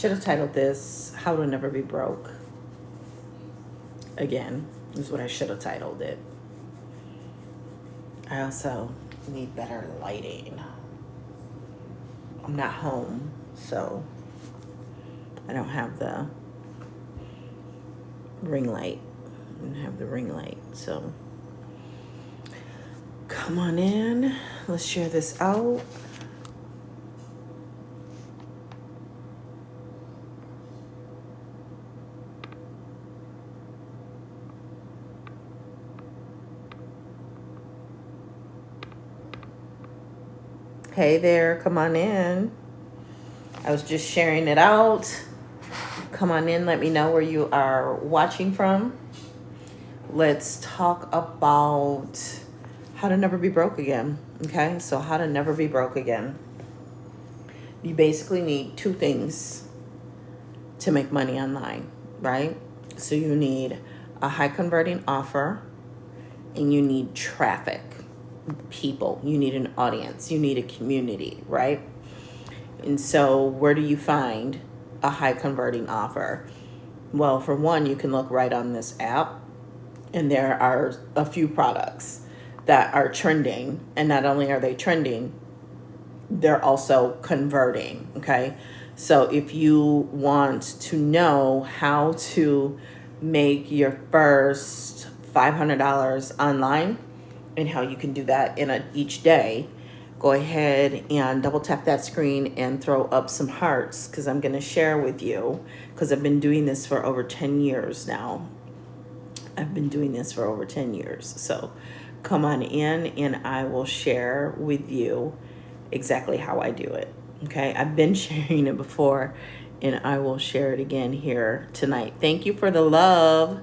should have titled this How to Never Be Broke Again, is what I should have titled it. I also need better lighting. I'm not home, so I don't have the ring light. I don't have the ring light, so come on in. Let's share this out. Hey there, come on in. I was just sharing it out. Come on in, let me know where you are watching from. Let's talk about how to never be broke again. Okay, so how to never be broke again. You basically need two things to make money online, right? So you need a high converting offer and you need traffic. People, you need an audience, you need a community, right? And so where do you find a high converting offer? Well, for one, you can look right on this app, and there are a few products that are trending, and not only are they trending, they're also converting. Okay, so if you want to know how to make your first $500 online and how you can do that in each day, go ahead and double tap that screen and throw up some hearts, because I'm going to share with you, because I've been doing this for over 10 years now. I've been doing this for over 10 years. So come on in and I will share with you exactly how I do it. Okay, I've been sharing it before and I will share it again here tonight. Thank you for the love.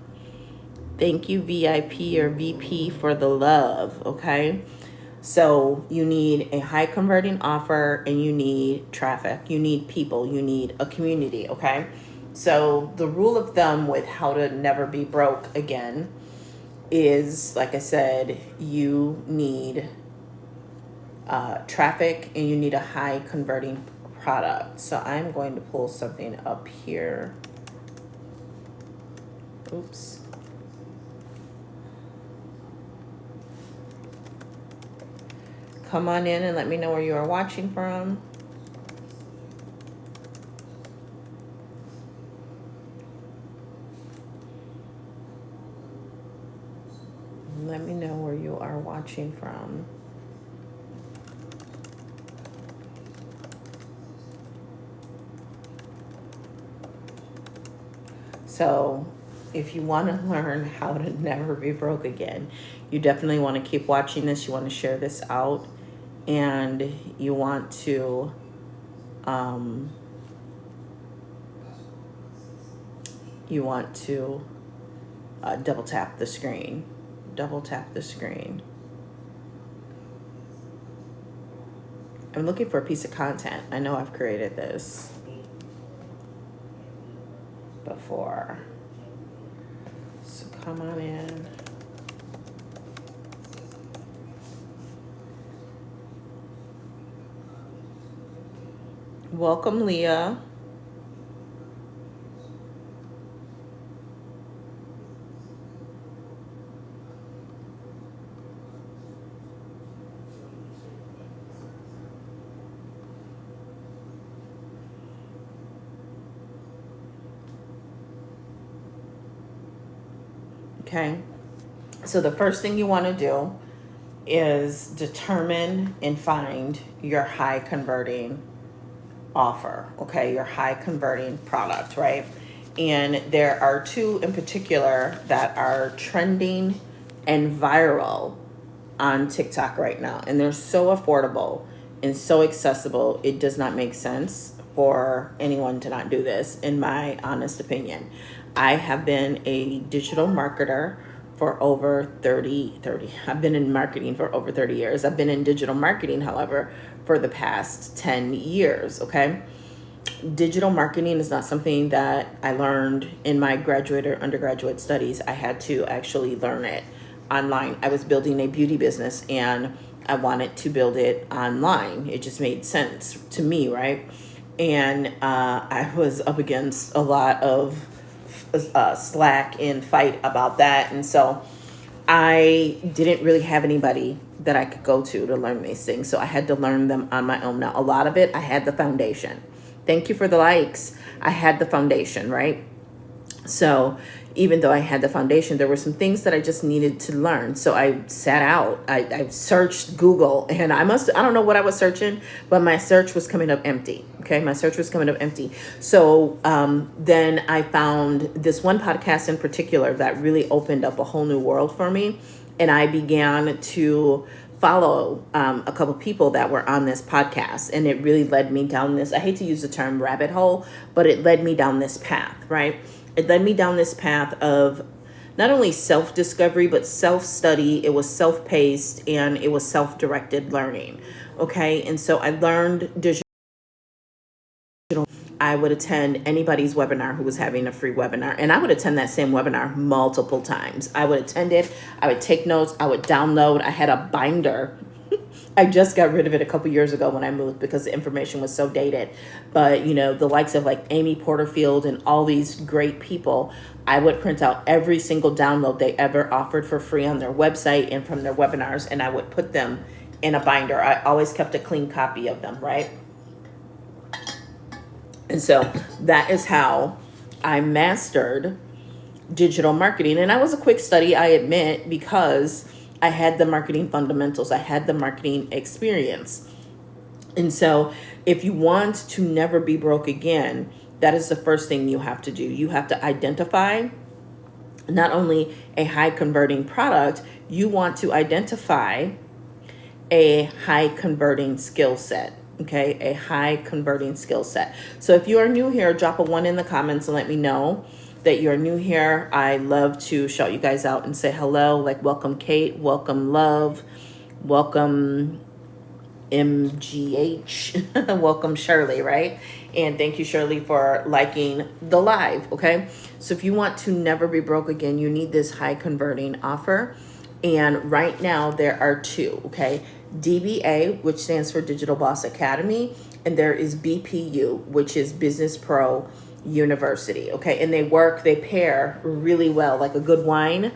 Thank you, VIP or VP, for the love, okay? So you need a high converting offer and you need traffic. You need people. You need a community, okay? So the rule of thumb with how to never be broke again is, like I said, you need traffic and you need a high converting product. So I'm going to pull something up here. Oops. Come on in and let me know where you are watching from. Let me know where you are watching from. So if you want to learn how to never be broke again, you definitely want to keep watching this. You want to share this out. And you want to double tap the screen. Double tap the screen. I'm looking for a piece of content. I know I've created this before. So come on in. Welcome, Leah. Okay, so the first thing you want to do is determine and find your high converting offer, okay, your high converting product, right? And there are two in particular that are trending and viral on TikTok right now, and they're so affordable and so accessible, it does not make sense for anyone to not do this, in my honest opinion. I have been a digital marketer for over 30. I've been in marketing for over 30 years. I've been in digital marketing, however, for the past 10 years, okay? Digital marketing is not something that I learned in my graduate or undergraduate studies. I had to actually learn it online. I was building a beauty business and I wanted to build it online. It just made sense to me, right? and I was up against a lot of slack and fight about that. And so I didn't really have anybody that I could go to learn these things. So I had to learn them on my own. Now, a lot of it, I had the foundation. Thank you for the likes. I had the foundation, right? So even though I had the foundation, there were some things that I just needed to learn. So I sat out, I searched Google, and I don't know what I was searching, but my search was coming up empty. Okay. My search was coming up empty. So then I found this one podcast in particular that really opened up a whole new world for me. And I began to follow a couple people that were on this podcast, and it really led me down this, I hate to use the term rabbit hole, but it led me down this path, right? It led me down this path of not only self-discovery, but self-study. It was self-paced, and it was self-directed learning. Okay. And so I learned digital. I would attend anybody's webinar who was having a free webinar, and I would attend that same webinar multiple times. I would attend it. I would take notes. I would download. I had a binder. I just got rid of it a couple years ago when I moved because the information was so dated. But, the likes of like Amy Porterfield and all these great people, I would print out every single download they ever offered for free on their website and from their webinars, and I would put them in a binder. I always kept a clean copy of them, right? And so that is how I mastered digital marketing. And I was a quick study, I admit, because I had the marketing fundamentals. I had the marketing experience. And so if you want to never be broke again, that is the first thing you have to do. You have to identify not only a high converting product, you want to identify a high converting skill set. Okay, a high converting skill set. So if you are new here, drop a 1 in the comments and let me know that you're new here. I love to shout you guys out and say hello, like welcome Kate, welcome Love, welcome MGH, welcome Shirley, right? And thank you, Shirley, for liking the live, okay? So if you want to never be broke again, you need this high converting offer. And right now there are 2, okay? DBA, which stands for Digital Boss Academy, and there is BPU, which is Business Pro University, okay? And they pair really well, like a good wine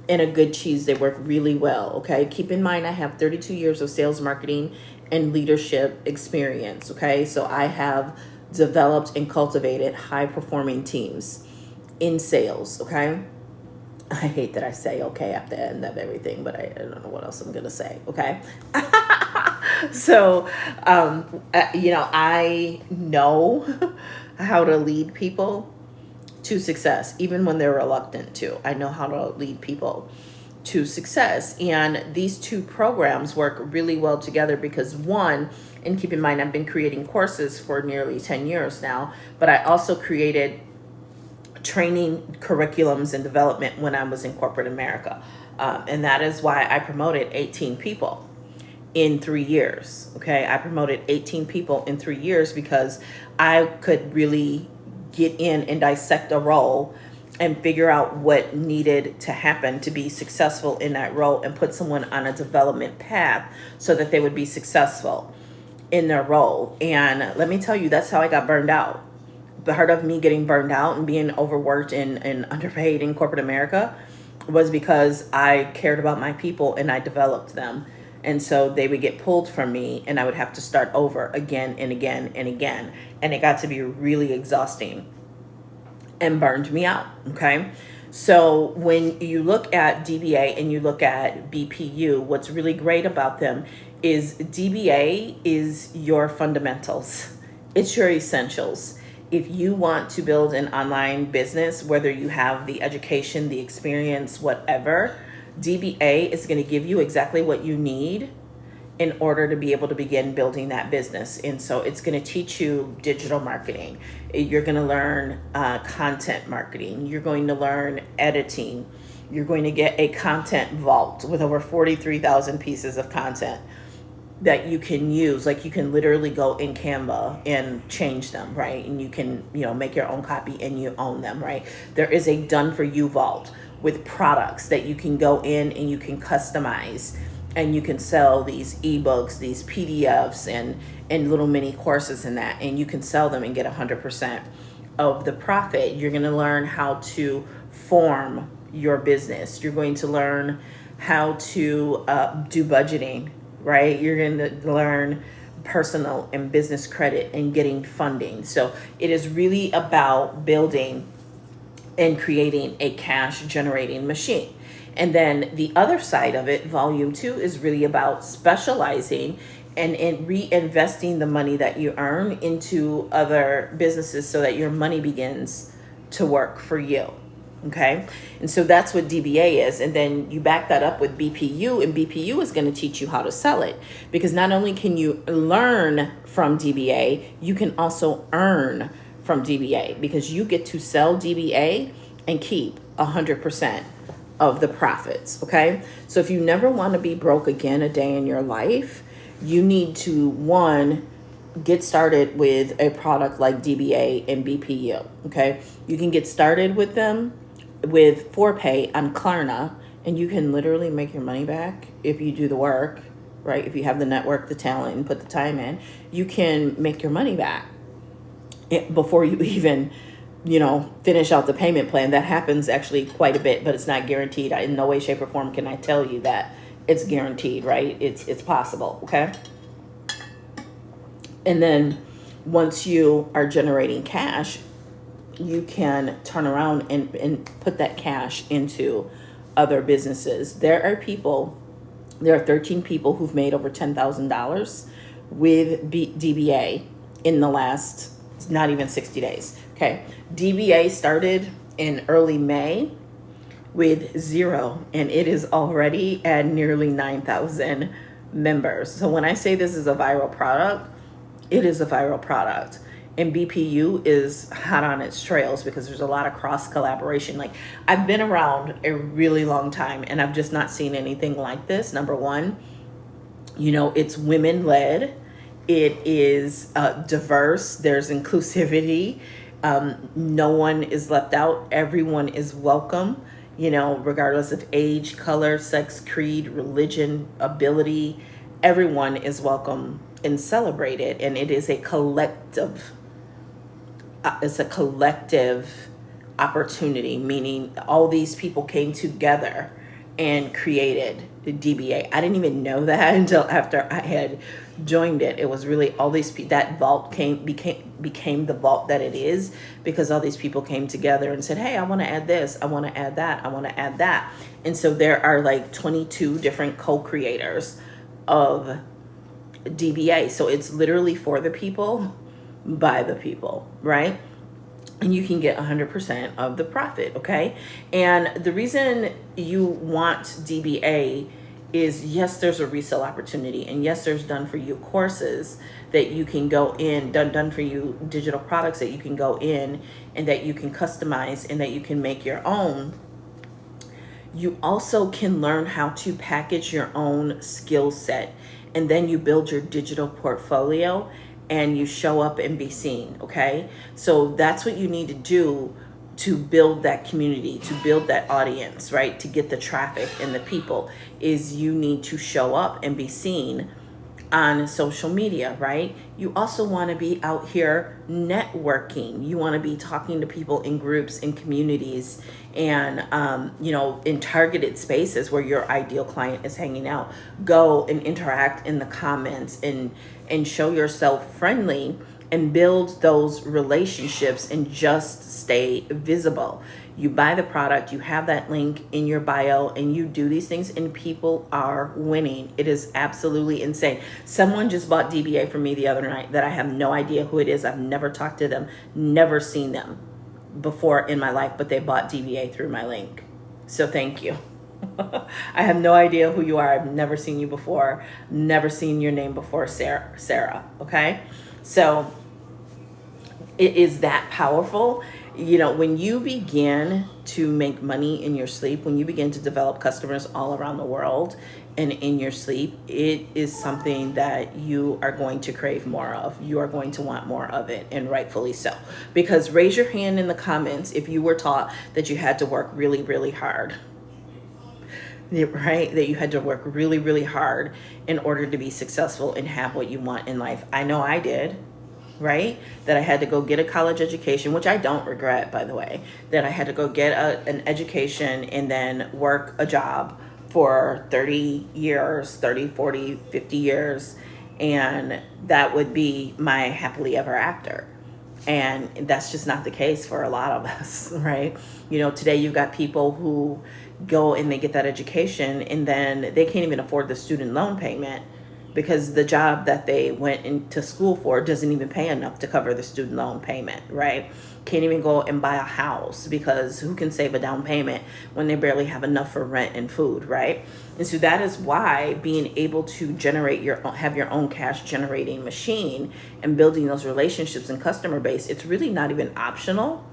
and a good cheese. They work really well, okay? Keep in mind, I have 32 years of sales, marketing, and leadership experience, okay? So I have developed and cultivated high-performing teams in sales, okay? I hate that I say okay at the end of everything, but I don't know what else I'm going to say. Okay. So, I know how to lead people to success, even when they're reluctant to. I know how to lead people to success. And these 2 programs work really well together because one, and keep in mind, I've been creating courses for nearly 10 years now, but I also created training curriculums and development when I was in corporate America. And that is why I promoted 18 people in 3 years. Okay. I promoted 18 people in 3 years because I could really get in and dissect a role and figure out what needed to happen to be successful in that role and put someone on a development path so that they would be successful in their role. And let me tell you, that's how I got burned out. Part of me getting burned out and being overworked and underpaid in corporate America was because I cared about my people and I developed them. And so they would get pulled from me and I would have to start over again and again and again. And it got to be really exhausting and burned me out. Okay. So when you look at DBA and you look at BPU, what's really great about them is DBA is your fundamentals. It's your essentials. If you want to build an online business, whether you have the education, the experience, whatever, DBA is going to give you exactly what you need in order to be able to begin building that business. And so it's going to teach you digital marketing. You're going to learn content marketing. You're going to learn editing. You're going to get a content vault with over 43,000 pieces of content that you can use. Like you can literally go in Canva and change them, right? And you can, make your own copy and you own them, right? There is a done for you vault with products that you can go in and you can customize and you can sell these ebooks, these PDFs, and little mini courses in that, and you can sell them and get 100% of the profit. You're going to learn how to form your business. You're going to learn how to do budgeting, right? You're going to learn personal and business credit and getting funding. So it is really about building and creating a cash generating machine. And then the other side of it, volume 2, is really about specializing and reinvesting the money that you earn into other businesses so that your money begins to work for you. Okay. And so that's what DBA is. And then you back that up with BPU, and BPU is going to teach you how to sell it, because not only can you learn from DBA, you can also earn from DBA, because you get to sell DBA and keep 100% of the profits. Okay. So if you never want to be broke again a day in your life, you need to, one, get started with a product like DBA and BPU. Okay. You can get started with them with Forepay on Klarna, and you can literally make your money back if you do the work, right? If you have the network, the talent, and put the time in, you can make your money back before you even, finish out the payment plan. That happens actually quite a bit, but it's not guaranteed. In no way, shape, or form can I tell you that it's guaranteed, right? It's possible, okay? And then once you are generating cash, you can turn around and put that cash into other businesses. There are 13 people who've made over $10,000 with DBA in the last, not even 60 days. Okay. DBA started in early May with 0, and it is already at nearly 9,000 members. So when I say this is a viral product, it is a viral product. And BPU is hot on its trails because there's a lot of cross collaboration. Like, I've been around a really long time, and I've just not seen anything like this. Number one, it's women led. It is diverse. There's inclusivity. No one is left out. Everyone is welcome, regardless of age, color, sex, creed, religion, ability. Everyone is welcome and celebrated. And it is a collective. It's a collective opportunity, meaning all these people came together and created the DBA. I didn't even know that until after I had joined it. It was really all these that vault became the vault that it is, because all these people came together and said, hey, I want to add this, I want to add that, I want to add that. And so there are like 22 different co-creators of DBA. So it's literally for the people, by the people, right? And you can get 100% of the profit, okay? And the reason you want DBA is, yes, there's a resale opportunity, and yes, there's done for you courses that you can go in, done for you digital products that you can go in and that you can customize and that you can make your own. You also can learn how to package your own skill set, and then you build your digital portfolio and you show up and be seen, okay? So that's what you need to do to build that community, to build that audience, right? To get the traffic and the people, is you need to show up and be seen on social media, right? You also want to be out here networking. You want to be talking to people in groups, in communities, and in targeted spaces where your ideal client is hanging out. Go and interact in the comments and show yourself friendly and build those relationships and just stay visible. You buy the product, you have that link in your bio, and you do these things, and people are winning. It is absolutely insane. Someone just bought DBA from me the other night that I have no idea who it is. I've never talked to them, never seen them before in my life, but they bought DBA through my link. So thank you. I have no idea who you are. I've never seen you before, never seen your name before, Sarah, okay? So it is that powerful. When you begin to make money in your sleep, when you begin to develop customers all around the world and in your sleep, it is something that you are going to crave more of. You are going to want more of it, and rightfully so. Because raise your hand in the comments if you were taught that you had to work really, really hard right? That you had to work really, really hard in order to be successful and have what you want in life. I know I did, right? That I had to go get a college education, which I don't regret, by the way, that I had to go get an education and then work a job for 30 years, 30, 40, 50 years. And that would be my happily ever after. And that's just not the case for a lot of us, right? Today you've got people who go and they get that education and then they can't even afford the student loan payment because the job that they went into school for doesn't even pay enough to cover the student loan payment, right? Can't even go and buy a house because who can save a down payment when they barely have enough for rent and food, right? And so that is why being able to have your own cash generating machine and building those relationships and customer base, it's really not even optional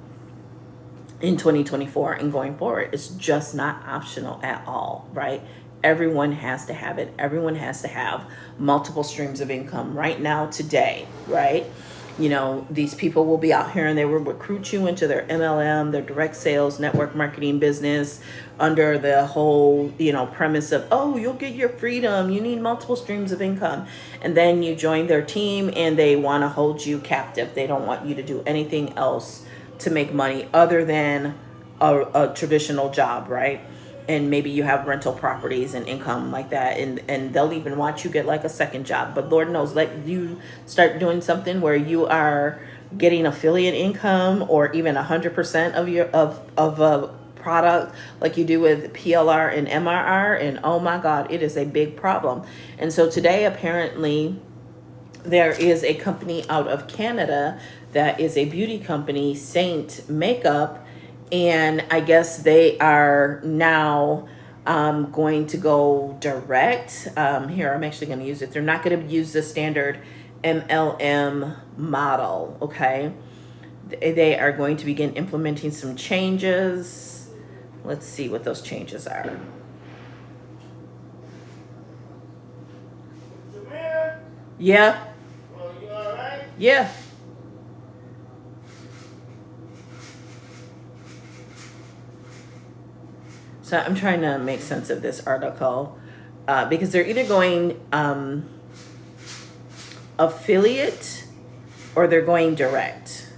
in 2024 and going forward. It's just not optional at all, right? Everyone has to have it. Everyone has to have multiple streams of income right now, today, right? These people will be out here and they will recruit you into their MLM, their direct sales, network marketing business under the whole, premise of, oh, you'll get your freedom. You need multiple streams of income. And then you join their team and they want to hold you captive. They don't want you to do anything else to make money other than a traditional job, right? And maybe you have rental properties and income like that, and they'll even watch you get like a second job. But Lord knows, let you start doing something where you are getting affiliate income or even 100% of a product like you do with PLR and MRR, and oh my God, it is a big problem. And so today apparently there is a company out of Canada that is a beauty company, Saint Makeup, and I guess they are now going to go direct. Here, I'm actually going to use it. They're not going to use the standard MLM model, okay? They are going to begin implementing some changes. Let's see what those changes are. Tamira? Yeah. Well, you all right? Yeah. So I'm trying to make sense of this article because they're either going affiliate or they're going direct.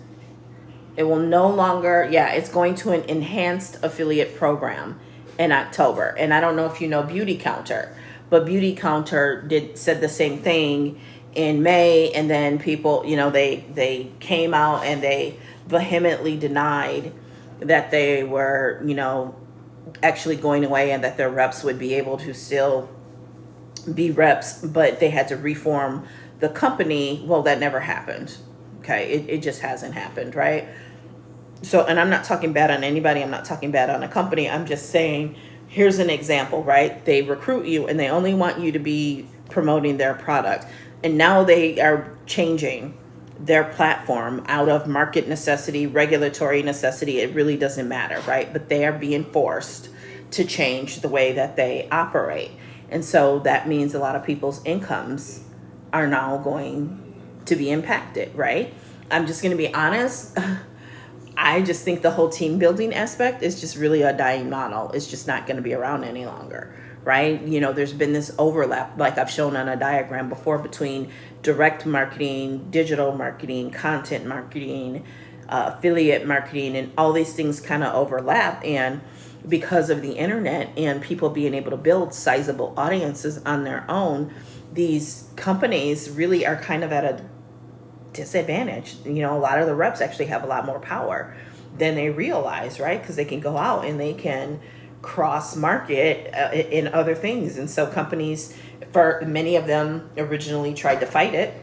It will no longer, it's going to an enhanced affiliate program in October. And I don't know if you know Beauty Counter, but Beauty Counter said the same thing in May, and then people, they came out and they vehemently denied that they were, actually going away and that their reps would be able to still be reps, but they had to reform the company. Well, that never happened. Okay. It just hasn't happened. Right. So, and I'm not talking bad on anybody. I'm not talking bad on a company. I'm just saying, here's an example, right? They recruit you and they only want you to be promoting their product. And now they are changing their platform out of market necessity, regulatory necessity. It really doesn't matter, right? But they are being forced to change the way that they operate. And so that means a lot of people's incomes are now going to be impacted, right? I'm just going to be honest. I just think the whole team building aspect is just really a dying model. It's just not going to be around any longer, right? There's been this overlap, like I've shown on a diagram before, between direct marketing, digital marketing, content marketing, affiliate marketing, and all these things kind of overlap. And because of the internet and people being able to build sizable audiences on their own, these companies really are kind of at a disadvantage. A lot of the reps actually have a lot more power than they realize, right? Because they can go out and they can cross market in other things. And so companies, for many of them, originally tried to fight it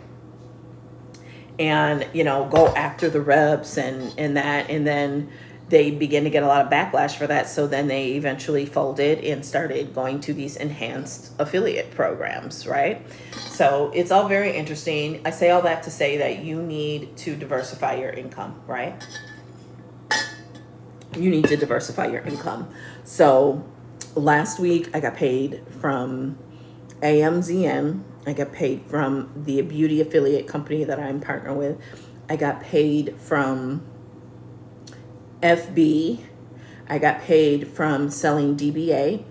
and go after the reps and that, and then they begin to get a lot of backlash for that. So then they eventually folded and started going to these enhanced affiliate programs, right? So it's all very interesting. I say all that to say that you need to diversify your income, right? You need to diversify your income. So last week I got paid from AMZN. I got paid from the beauty affiliate company that I'm partnered with. I got paid from FB. I got paid from selling DBA.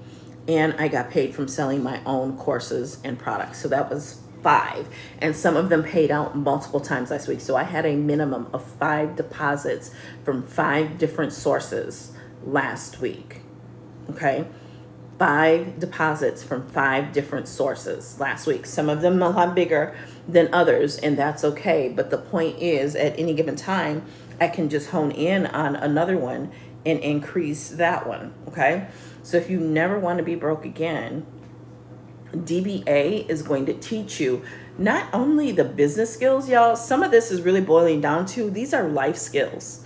and I got paid from selling my own courses and products. So that was 5. And some of them paid out multiple times last week. So I had a minimum of 5 deposits from 5 different sources last week. Okay. 5 deposits from 5 different sources last week. Some of them a lot bigger than others, and that's okay. But the point is, at any given time, I can just hone in on another one and increase that one. Okay. So if you never want to be broke again, DBA is going to teach you not only the business skills, y'all. Some of this is really boiling down to, these are life skills.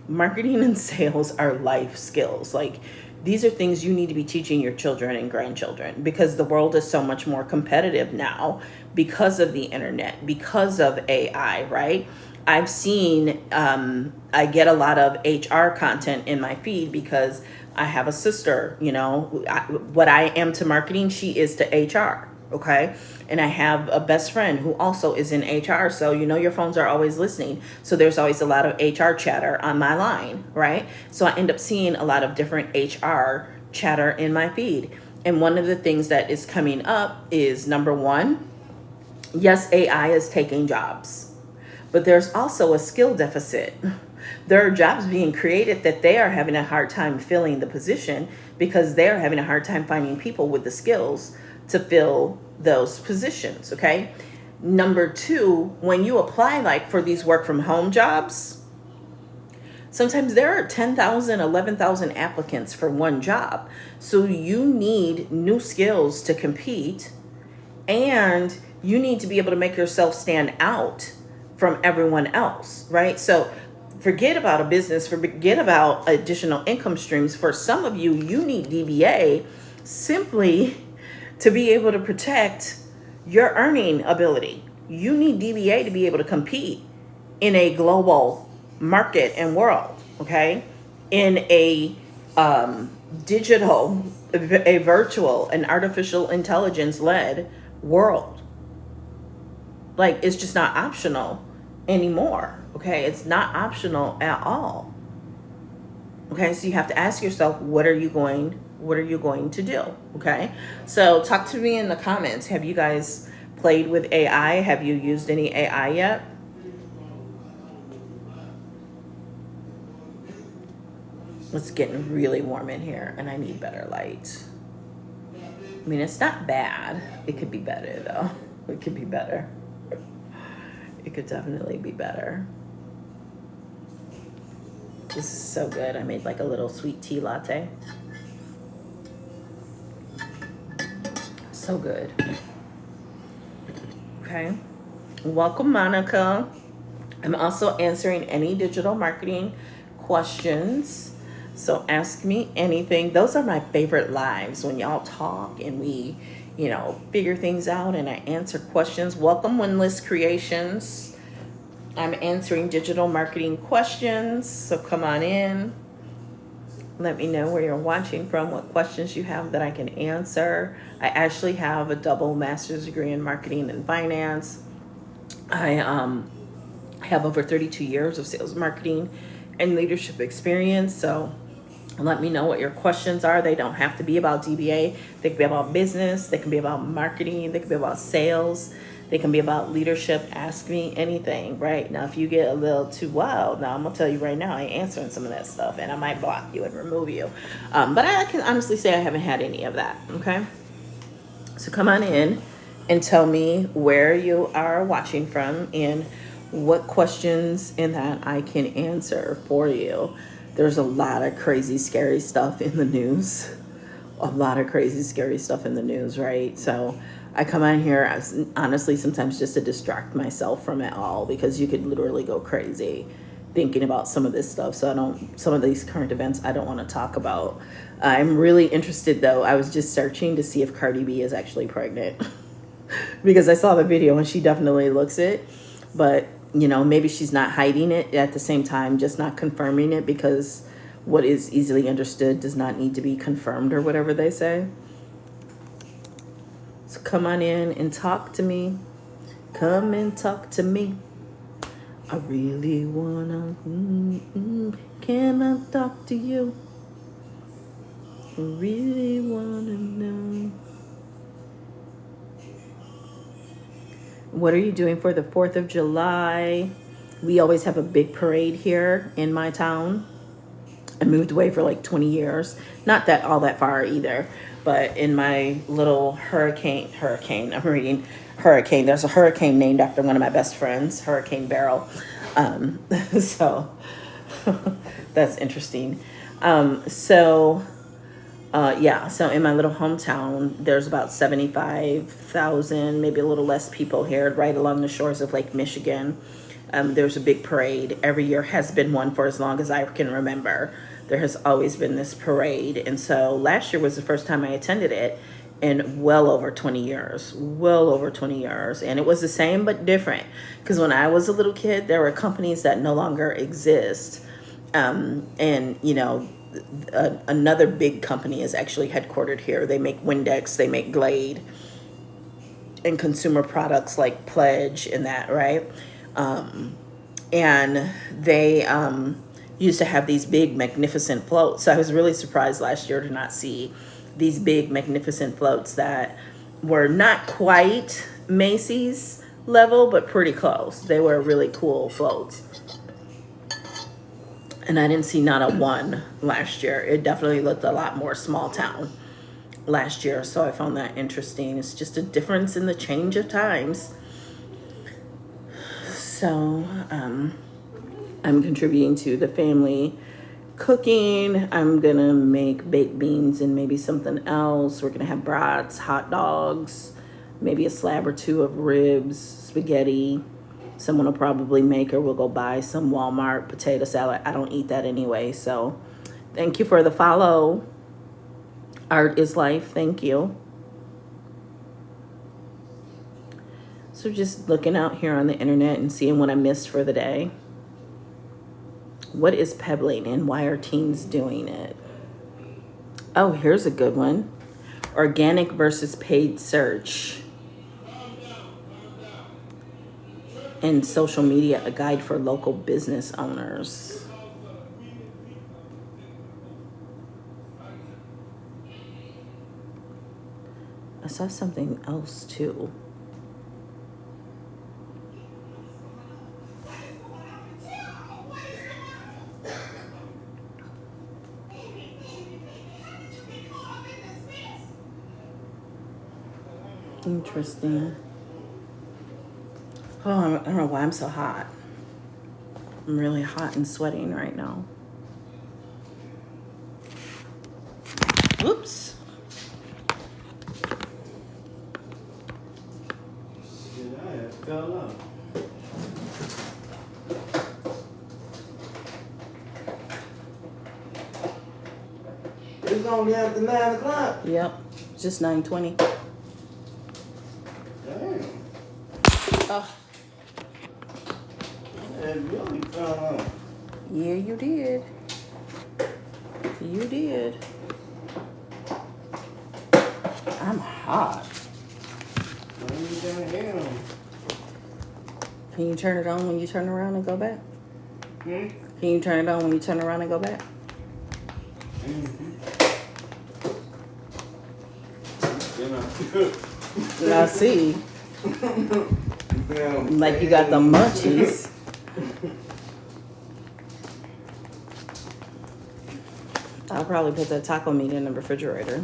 Marketing and sales are life skills. Like, these are things you need to be teaching your children and grandchildren, because the world is so much more competitive now because of the internet, because of AI, right? I've seen, I get a lot of HR content in my feed because I have a sister, what I am to marketing, she is to HR. Okay. And I have a best friend who also is in HR. So, your phones are always listening. So there's always a lot of HR chatter on my line, right? So I end up seeing a lot of different HR chatter in my feed. And one of the things that is coming up is, number one, yes, AI is taking jobs, but there's also a skill deficit. There are jobs being created that they are having a hard time filling the position because they're having a hard time finding people with the skills to fill those positions. Okay. Number 2, when you apply like for these work from home jobs, sometimes there are 10,000, 11,000 applicants for one job. So you need new skills to compete, and you need to be able to make yourself stand out from everyone else, right? So forget about a business, forget about additional income streams. For some of you, you need DBA simply to be able to protect your earning ability. You need DBA to be able to compete in a global market and world, okay? In a digital, a virtual, an artificial intelligence led world. Like, it's just not optional anymore, okay? It's not optional at all. Okay, so you have to ask yourself, what are you going to do? Okay, so talk to me in the comments. Have you guys played with AI? Have you used any AI yet? It's getting really warm in here, and I need better light. I mean, it's not bad. It could be better, though. It could be better. It could definitely be better. This is so good. I made like a little sweet tea latte. So good. Okay. Welcome, Monica. I'm also answering any digital marketing questions. So ask me anything. Those are my favorite lives, when y'all talk and we, figure things out and I answer questions. Welcome, Winless Creations. I'm answering digital marketing questions. So come on in. Let me know where you're watching from, what questions you have that I can answer. I actually have a double master's degree in marketing and finance. I have over 32 years of sales, marketing, and leadership experience. So let me know what your questions are. They don't have to be about DBA. They can be about business. They can be about marketing. They can be about sales. They can be about leadership. Ask me anything, right? Now, if you get a little too wild, now I'm going to tell you right now, I ain't answering some of that stuff, and I might block you and remove you. But I can honestly say I haven't had any of that, okay? So come on in and tell me where you are watching from and what questions in that I can answer for you. There's a lot of crazy, scary stuff in the news. A lot of crazy, scary stuff in the news, right? So I come on here, honestly, sometimes just to distract myself from it all, because you could literally go crazy thinking about some of this stuff. So some of these current events I don't want to talk about. I'm really interested, though. I was just searching to see if Cardi B is actually pregnant because I saw the video and she definitely looks it. But, maybe she's not hiding it at the same time, just not confirming it, because what is easily understood does not need to be confirmed, or whatever they say. So come on in and talk to me. Come and talk to me. I really wanna, can I talk to you? Really want to know. What are you doing for the 4th of July? We always have a big parade here in my town. I moved away for like 20 years. Not that all that far either, but in my little hurricane, I'm reading hurricane. There's a hurricane named after one of my best friends, Hurricane Barrel. So that's interesting. So in my little hometown, there's about 75,000, maybe a little less people here, right along the shores of Lake Michigan. There's a big parade. Every year has been one for as long as I can remember. There has always been this parade. And so last year was the first time I attended it in well over 20 years. And it was the same but different. Because when I was a little kid, there were companies that no longer exist. Another big company is actually headquartered here. They make Windex, they make Glade, and consumer products like Pledge and that, right? And they used to have these big, magnificent floats. So I was really surprised last year to not see these big, magnificent floats that were not quite Macy's level, but pretty close. They were really cool floats. And I didn't see not a one last year. It definitely looked a lot more small town last year. So I found that interesting. It's just a difference in the change of times. So I'm contributing to the family cooking. I'm going to make baked beans and maybe something else. We're going to have brats, hot dogs, maybe a slab or two of ribs, spaghetti. Someone will probably make, or we'll go buy some Walmart potato salad. I don't eat that anyway. So thank you for the follow. Art is life. Thank you. So just looking out here on the internet and seeing what I missed for the day. What is pebbling and why are teens doing it? Oh, here's a good one. Organic versus paid search. And social media, a guide for local business owners. I saw something else too. Interesting. Oh, I don't know why I'm so hot. I'm really hot and sweating right now. Whoops. It's only after 9 o'clock. Yep, just 9:20. Damn. Oh. It really fell off. Yeah, you did. You did. I'm hot. Can you turn it on when you turn around and go back? Hmm? Can you turn it on when you turn around and go back? I see. Like you got the munchies. I'll probably put that taco meat in the refrigerator.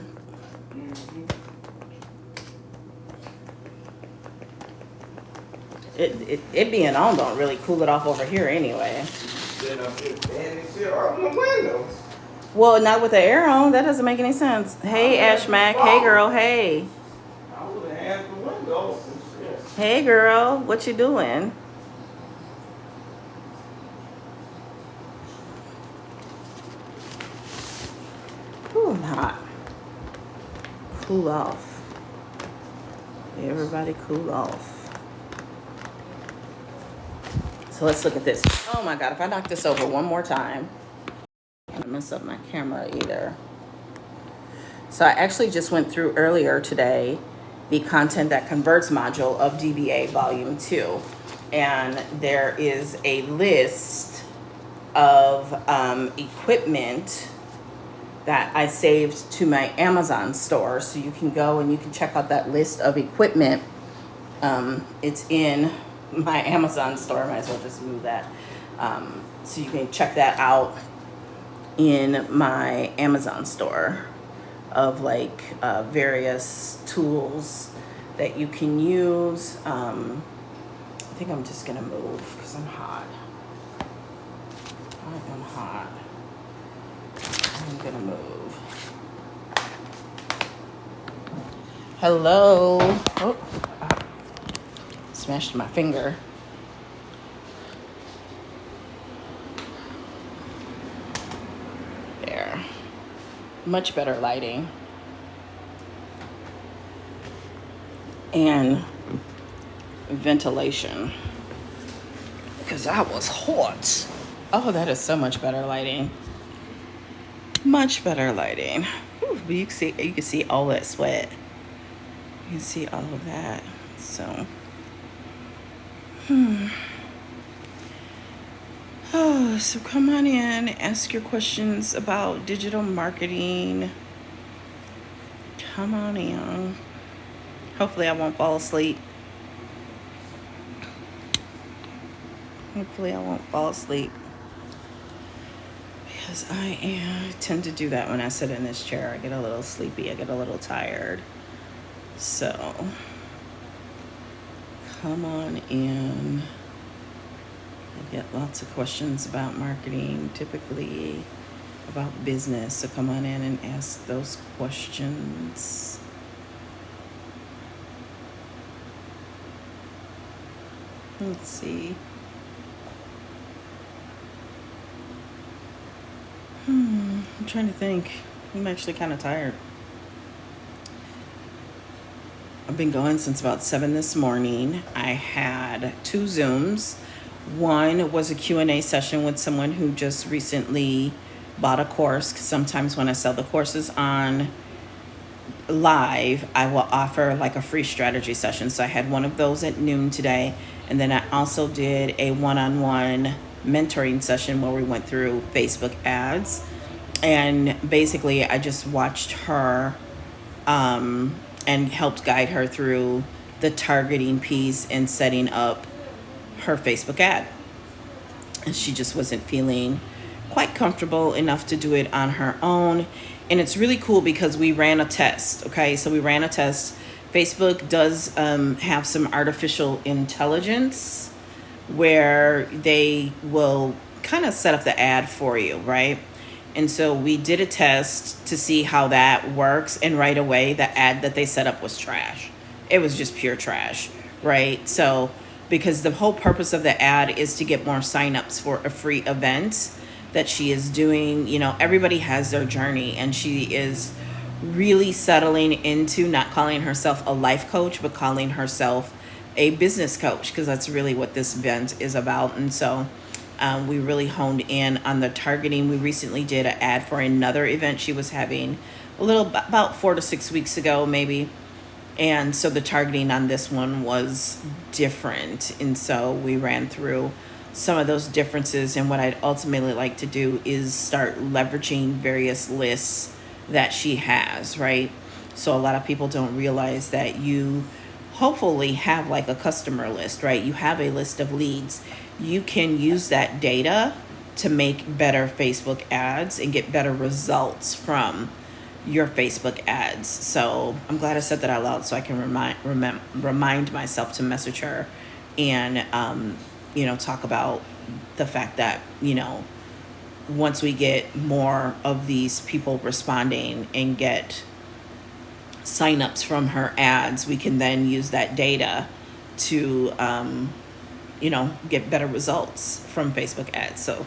It being on don't really cool it off over here anyway. Then I put the open the windows. Well, not with the air on. That doesn't make any sense. Hey, Ashmack. Hey, girl. Hey. I would have had the windows and shit. Hey, girl. What you doing? Ooh, I'm hot. Cool off. Everybody cool off. So let's look at this. Oh my God, if I knock this over one more time, I'm gonna mess up my camera either. So I actually just went through earlier today the content that converts module of DBA volume 2. And there is a list of equipment that I saved to my Amazon store. So you can go and you can check out that list of equipment. It's in my Amazon store. Might as well just move that. So you can check that out in my Amazon store of like various tools that you can use. I think I'm just gonna move because I'm hot. I am hot. I'm gonna move. Hello. Oh, smashed my finger. There. Much better lighting. And ventilation. Because I was hot. Oh, that is so much better lighting. Much better lighting. Whew, but you can see all that sweat. You can see all of that. So, oh, so come on in, ask your questions about digital marketing. Come on in. Hopefully I won't fall asleep. Hopefully I won't fall asleep. Because I tend to do that when I sit in this chair. I get a little sleepy. I get a little tired. So, come on in. I get lots of questions about marketing, typically about business. So come on in and ask those questions. Let's see. I'm trying to think. I'm actually kind of tired. I've been going since about 7 this morning. I had 2 Zooms. One was a Q&A session with someone who just recently bought a course. 'Cause sometimes when I sell the courses on live, I will offer like a free strategy session. So I had one of those at noon today. And then I also did a one-on-one mentoring session where we went through Facebook ads. And basically I just watched her and helped guide her through the targeting piece and setting up her Facebook ad. And she just wasn't feeling quite comfortable enough to do it on her own. And it's really cool because we ran a test. Okay, so we ran a test. Facebook does have some artificial intelligence where they will kind of set up the ad for you, right? And so we did a test to see how that works. And right away, the ad that they set up was trash. It was just pure trash, right? So because the whole purpose of the ad is to get more signups for a free event that she is doing. You know, everybody has their journey, and she is really settling into not calling herself a life coach, but calling herself a business coach, because that's really what this event is about. And so we really honed in on the targeting. We recently did an ad for another event she was having about 4 to 6 weeks ago, maybe. And so the targeting on this one was different. And so we ran through some of those differences. And what I'd ultimately like to do is start leveraging various lists that she has, right? So a lot of people don't realize that you hopefully have like a customer list, right? You have a list of leads. You can use that data to make better Facebook ads and get better results from your Facebook ads. So I'm glad I said that out loud so I can remind myself to message her and, talk about the fact that, once we get more of these people responding and get signups from her ads, we can then use that data to, get better results from Facebook ads. So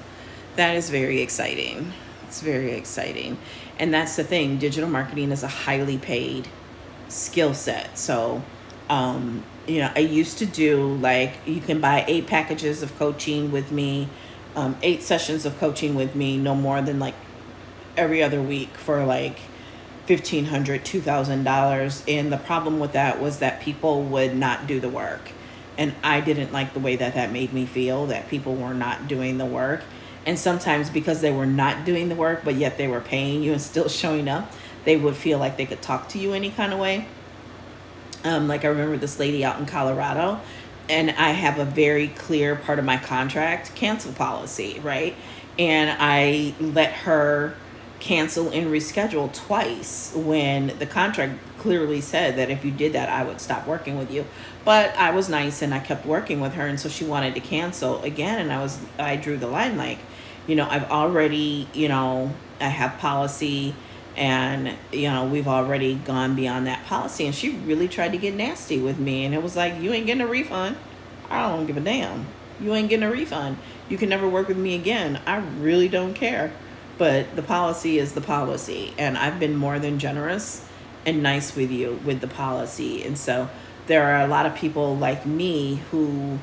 that is very exciting. It's very exciting. And that's the thing. Digital marketing is a highly paid skill set. So, I used to do you can buy 8 packages of coaching with me, 8 sessions of coaching with me, no more than every other week for $1,500, $2,000. And the problem with that was that people would not do the work. And I didn't like the way that made me feel, that people were not doing the work. And sometimes because they were not doing the work, but yet they were paying you and still showing up, they would feel like they could talk to you any kind of way. Like I remember this lady out in Colorado, and I have a very clear part of my contract cancel policy, right? And I let her cancel and reschedule twice when the contract clearly said that if you did that, I would stop working with you. But I was nice and I kept working with her, and so she wanted to cancel again, and I drew the line like, I've already, I have policy, and we've already gone beyond that policy. And she really tried to get nasty with me, and it was like, you ain't getting a refund. I don't give a damn. You ain't getting a refund. You can never work with me again. I really don't care. But the policy is the policy, and I've been more than generous and nice with you with the policy. And so there are a lot of people like me who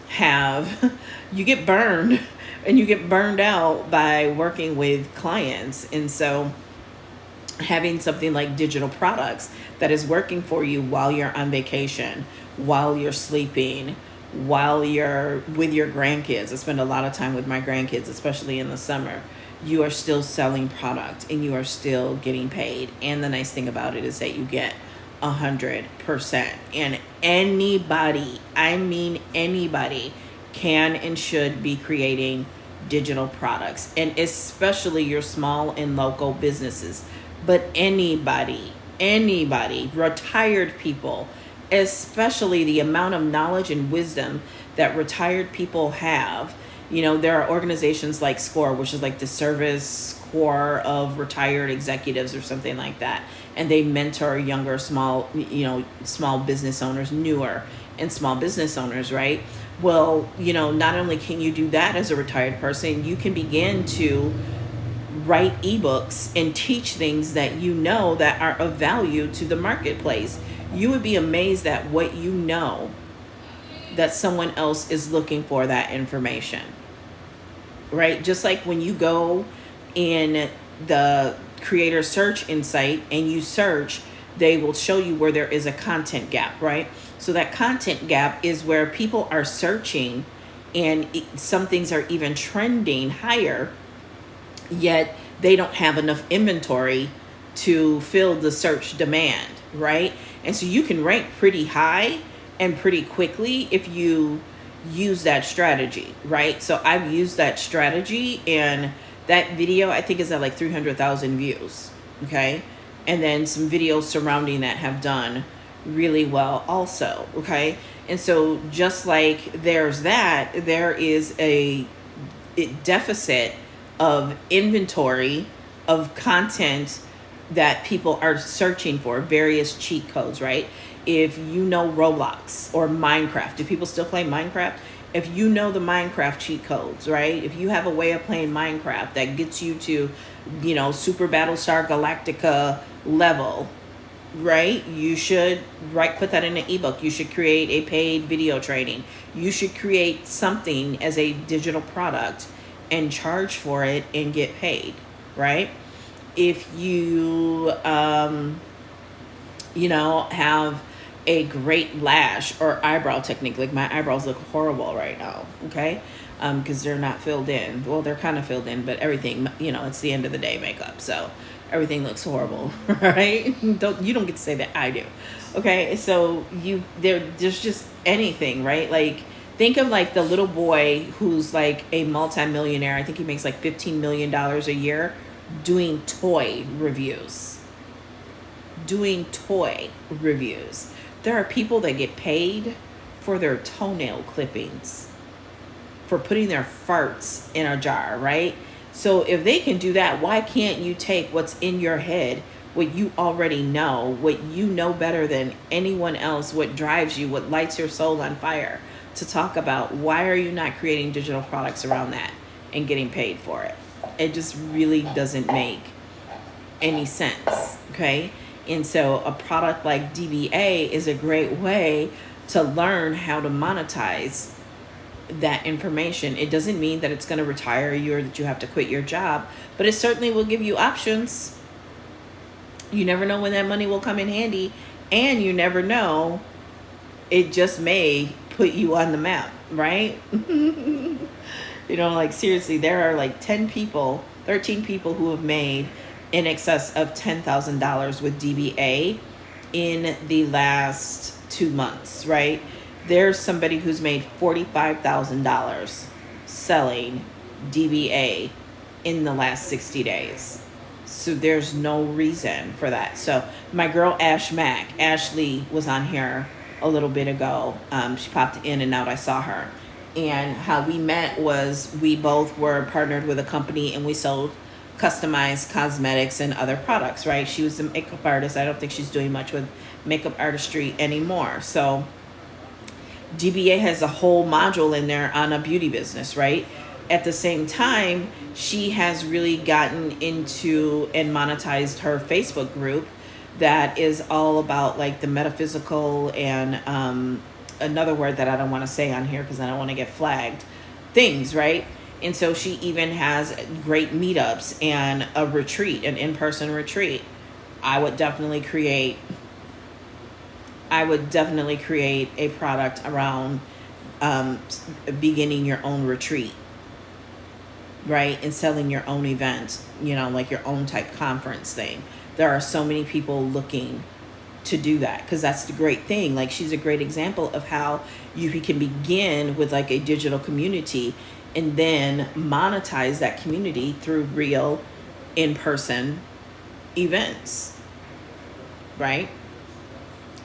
have you get burned and you get burned out by working with clients. And so having something like digital products that is working for you while you're on vacation, while you're sleeping, while you're with your grandkids. I spend a lot of time with my grandkids, especially in the summer. You are still selling product and you are still getting paid. And the nice thing about it is that you get 100%. And anybody, I mean anybody, can and should be creating digital products, and especially your small and local businesses. But anybody, retired people, especially the amount of knowledge and wisdom that retired people have. There are organizations like SCORE, which is like the Service Corps of Retired Executives or something like that. And they mentor younger, small business owners, newer and small business owners, right? Well, not only can you do that as a retired person, you can begin to write ebooks and teach things that that are of value to the marketplace. You would be amazed at what that someone else is looking for that information, right? Just like when you go in the creator search insight and you search, they will show you where there is a content gap, right? So that content gap is where people are searching and some things are even trending higher, yet they don't have enough inventory to fill the search demand, right? And so you can rank pretty high and pretty quickly if you use that strategy, right? So I've used that strategy, and that video I think is at like 300,000 views, okay? And then some videos surrounding that have done really well also, okay? And so just like there is a deficit of inventory of content that people are searching for, various cheat codes, right? If you know Roblox or Minecraft, do people still play Minecraft? If you know the Minecraft cheat codes, right? If you have a way of playing Minecraft that gets you to, Super Battlestar Galactica level, right? You should put that in an ebook. You should create a paid video training. You should create something as a digital product and charge for it and get paid, right? If you, have a great lash or eyebrow technique, like my eyebrows look horrible right now, okay? Because they're not filled in. Well, they're kind of filled in, but everything, it's the end of the day makeup, so everything looks horrible, right? You don't get to say that, I do. Okay, so there's just anything, right? Like, think of like the little boy who's like a multimillionaire. I think he makes like $15 million a year doing toy reviews. There are people that get paid for their toenail clippings, for putting their farts in a jar, right? So if they can do that, why can't you take what's in your head, what you already know, what you know better than anyone else, what drives you, what lights your soul on fire, to talk about why are you not creating digital products around that and getting paid for it? It just really doesn't make any sense, okay? And so a product like DBA is a great way to learn how to monetize that information. It doesn't mean that it's going to retire you or that you have to quit your job, but it certainly will give you options. You never know when that money will come in handy, and you never know, it just may put you on the map, right? You know, like seriously, there are like 10 people, 13 people who have made in excess of $10,000 with DBA in the last 2 months, right? There's somebody who's made $45,000 selling DBA in the last 60 days. So there's no reason for that. So my girl Ashley was on here a little bit ago. She popped in and out. I saw her. And how we met was we both were partnered with a company and we sold customized cosmetics and other products, right? She was a makeup artist. I don't think she's doing much with makeup artistry anymore. So DBA has a whole module in there on a beauty business, right? At the same time, she has really gotten into and monetized her Facebook group that is all about like the metaphysical and another word that I don't want to say on here because I don't want to get flagged things, right? And so she even has great meetups and a retreat, an in-person retreat. I would definitely create a product around beginning your own retreat, right? And selling your own event, you know, like your own type conference thing. There are so many people looking to do that because that's the great thing. Like she's a great example of how you can begin with like a digital community and then monetize that community through real in-person events, right?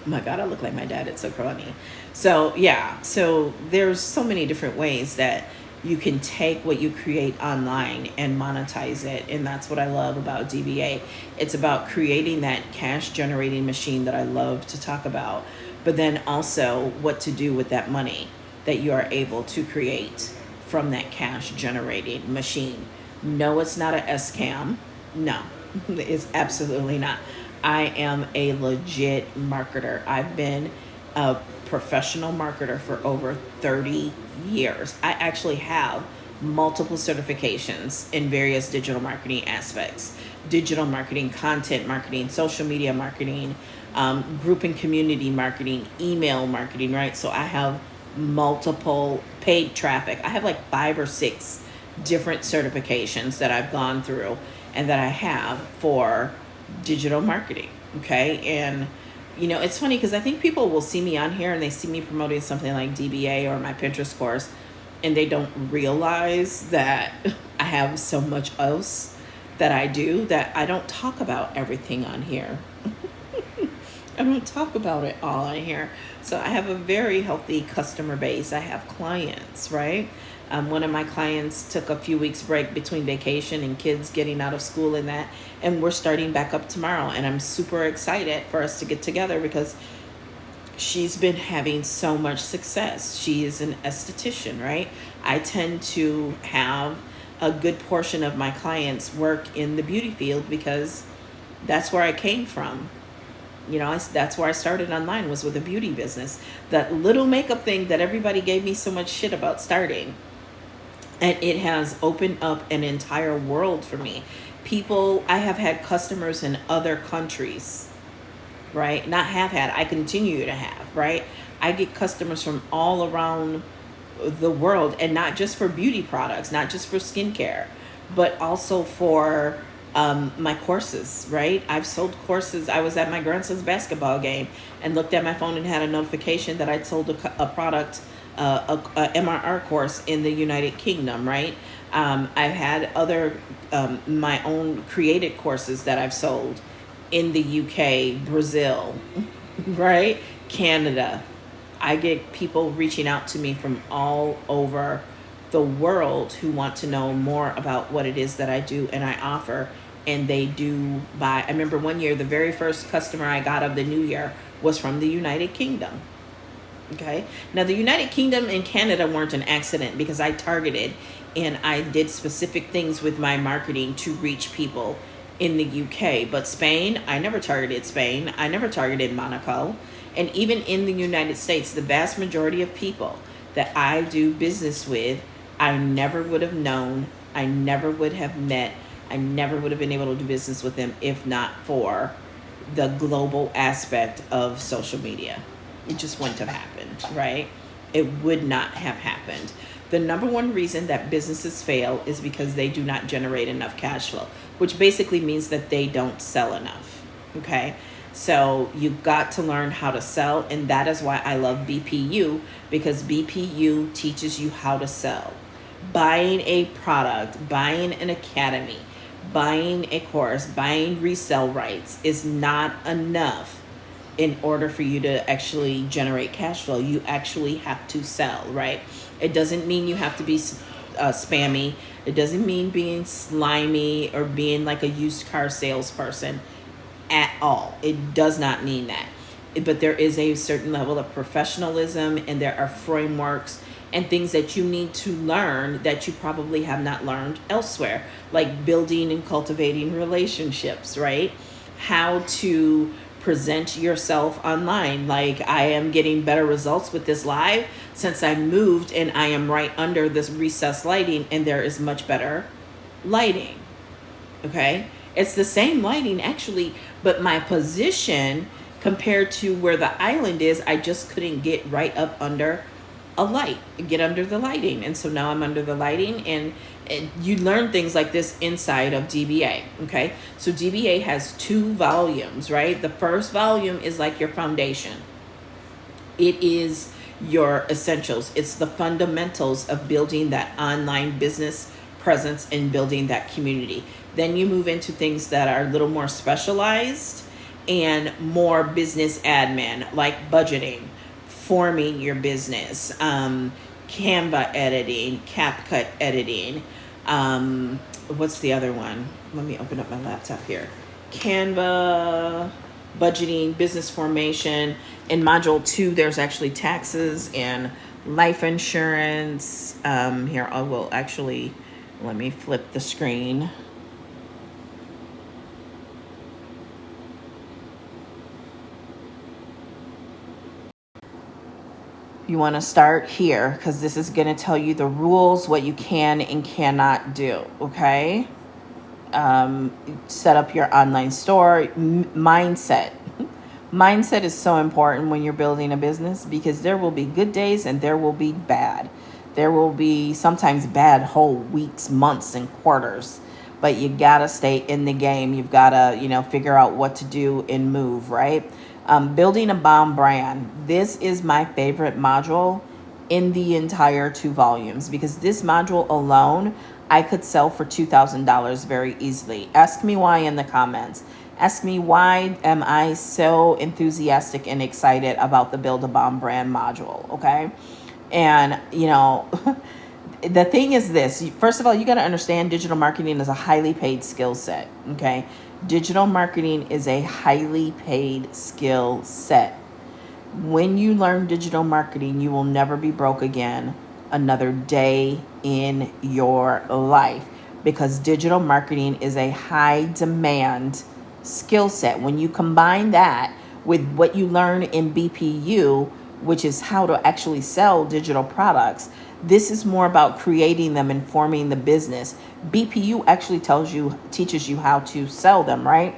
Oh my God, I look like my dad. It's so funny. So yeah, so there's so many different ways that you can take what you create online and monetize it. And that's what I love about DBA. It's about creating that cash generating machine that I love to talk about, but then also what to do with that money that you are able to create from that cash generating machine. No, it's not a scam. No, it's absolutely not. I am a legit marketer. I've been a professional marketer for over 30 years. I actually have multiple certifications in various digital marketing aspects: digital marketing, content marketing, social media marketing, group and community marketing, email marketing, right? So I have multiple paid traffic. I have like 5 or 6 different certifications that I've gone through and that I have for digital marketing. Okay. And you know, it's funny because I think people will see me on here and they see me promoting something like DBA or my Pinterest course, and they don't realize that I have so much else that I do that I don't talk about everything on here. I don't talk about it all on here. So I have a very healthy customer base. I have clients, right? One of my clients took a few weeks break between vacation and kids getting out of school and that, and we're starting back up tomorrow. And I'm super excited for us to get together because she's been having so much success. She is an esthetician, right? I tend to have a good portion of my clients work in the beauty field because that's where I came from. You know, that's where I started online, was with a beauty business. That little makeup thing that everybody gave me so much shit about starting. And it has opened up an entire world for me. I have had customers in other countries, right? Not have had, I continue to have, right? I get customers from all around the world, and not just for beauty products, not just for skincare, but also for my courses, right? I've sold courses. I was at my grandson's basketball game and looked at my phone and had a notification that I'd sold a product, a MRR course in the United Kingdom, right? I've had other, my own created courses that I've sold in the UK, Brazil, right? Canada. I get people reaching out to me from all over the world who want to know more about what it is that I do and I offer. And they do buy. I remember one year, the very first customer I got of the new year was from the United Kingdom. Okay. Now, the United Kingdom and Canada weren't an accident because I targeted and I did specific things with my marketing to reach people in the UK. But Spain, I never targeted Spain. I never targeted Monaco. And even in the United States, the vast majority of people that I do business with, I never would have known. I never would have met. I never would have been able to do business with them if not for the global aspect of social media. It just wouldn't have happened, right? It would not have happened. The number one reason that businesses fail is because they do not generate enough cash flow, which basically means that they don't sell enough. Okay. So you've got to learn how to sell. And that is why I love BPU, because BPU teaches you how to sell. Buying a product, buying an academy, buying a course, buying resale rights is not enough in order for you to actually generate cash flow. You actually have to sell, right? It doesn't mean you have to be spammy. It doesn't mean being slimy or being like a used car salesperson at all. It does not mean that. But there is a certain level of professionalism, and there are frameworks and things that you need to learn that you probably have not learned elsewhere, like building and cultivating relationships, right? How to present yourself online. Like, I am getting better results with this live since I moved, and I am right under this recessed lighting, and there is much better lighting. Okay? It's the same lighting actually, but my position compared to where the island is, I just couldn't get right up under a light, get under the lighting. And so now I'm under the lighting, and you learn things like this inside of DBA. Okay. So DBA has 2 volumes, right? The first volume is like your foundation. It is your essentials. It's the fundamentals of building that online business presence and building that community. Then you move into things that are a little more specialized and more business admin, like budgeting, forming your business, Canva editing, CapCut editing. What's the other one? Let me open up my laptop here. Canva, budgeting, business formation. In module 2, there's actually taxes and life insurance. Here, I will actually, let me flip the screen. You want to start here because this is going to tell you the rules, what you can and cannot do. Okay. Set up your online store. Mindset. Mindset is so important when you're building a business, because there will be good days and there will be bad. There will be sometimes bad whole weeks, months, and quarters. But you got to stay in the game. You've got to, figure out what to do and move, right? Building a bomb brand. This is my favorite module in the entire 2 volumes, because this module alone, I could sell for $2,000 very easily. Ask me why in the comments. Ask me why am I so enthusiastic and excited about the Build a Bomb brand module, okay? And, the thing is this. First of all, you got to understand digital marketing is a highly paid skill set, okay? Digital marketing is a highly paid skill set. When you learn digital marketing, you will never be broke again another day in your life, because digital marketing is a high demand skill set. When you combine that with what you learn in BPU, which is how to actually sell digital products, this is more about creating them and forming the business. BPU actually teaches you how to sell them, right?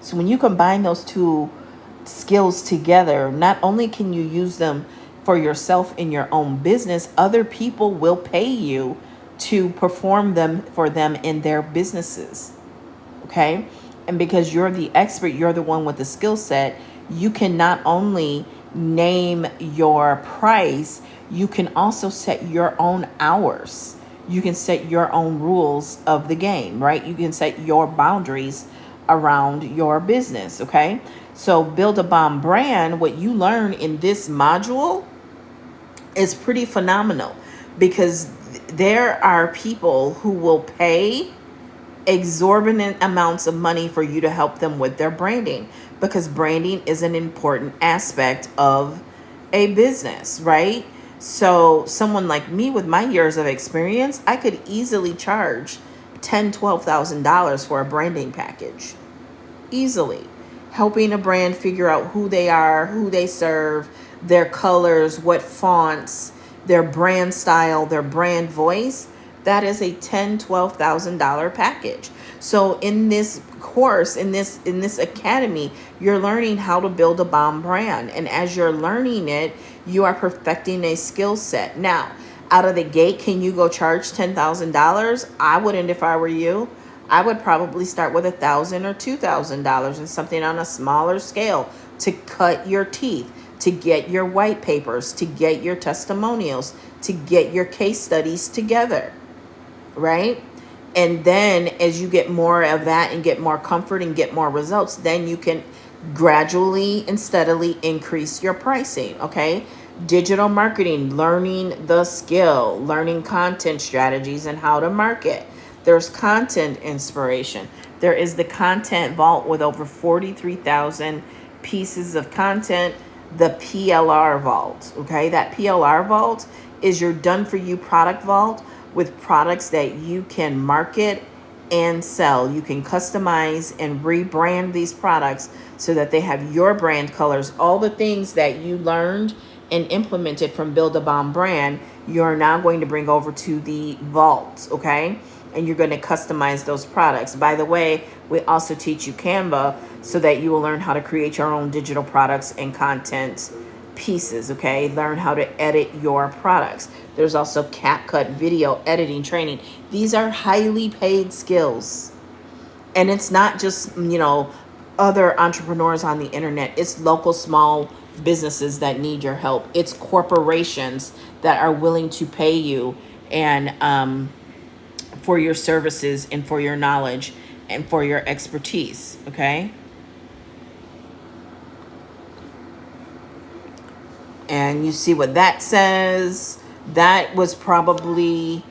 So when you combine those 2 skills together, not only can you use them for yourself in your own business, other people will pay you to perform them for them in their businesses. Okay? And because you're the expert, you're the one with the skill set, you can not only name your price, you can also set your own hours. You can set your own rules of the game, right? You can set your boundaries around your business, okay? So Build a Bomb brand, what you learn in this module is pretty phenomenal, because there are people who will pay exorbitant amounts of money for you to help them with their branding, because branding is an important aspect of a business, right? So someone like me with my years of experience, I could easily charge $10,000-$12,000 for a branding package. Easily. Helping a brand figure out who they are, who they serve, their colors, what fonts, their brand style, their brand voice. That is a $10,000-$12,000 package. So in this course, in this academy, you're learning how to build a bomb brand. And as you're learning it, you are perfecting a skill set. Now, out of the gate, can you go charge $10,000? I wouldn't if I were you. I would probably start with $1,000 or $2,000 and something on a smaller scale to cut your teeth, to get your white papers, to get your testimonials, to get your case studies together, right? And then as you get more of that and get more comfort and get more results, then you can gradually and steadily increase your pricing, okay? Digital marketing, learning the skill, learning content strategies and how to market. There's content inspiration. There is the content vault with over 43,000 pieces of content, the PLR vault, okay? That PLR vault is your done for you product vault with products that you can market and sell. You can customize and rebrand these products so that they have your brand colors. All the things that you learned and implemented from Build a Bomb brand, you're now going to bring over to the vault, okay? And you're going to customize those products. By the way, we also teach you Canva so that you will learn how to create your own digital products and content pieces, okay? Learn how to edit your products. There's also CapCut video editing training. These are highly paid skills. And it's not just, other entrepreneurs on the internet. It's local small businesses that need your help. It's corporations that are willing to pay you and for your services and for your knowledge and for your expertise, okay? And you see what that says. That was probably,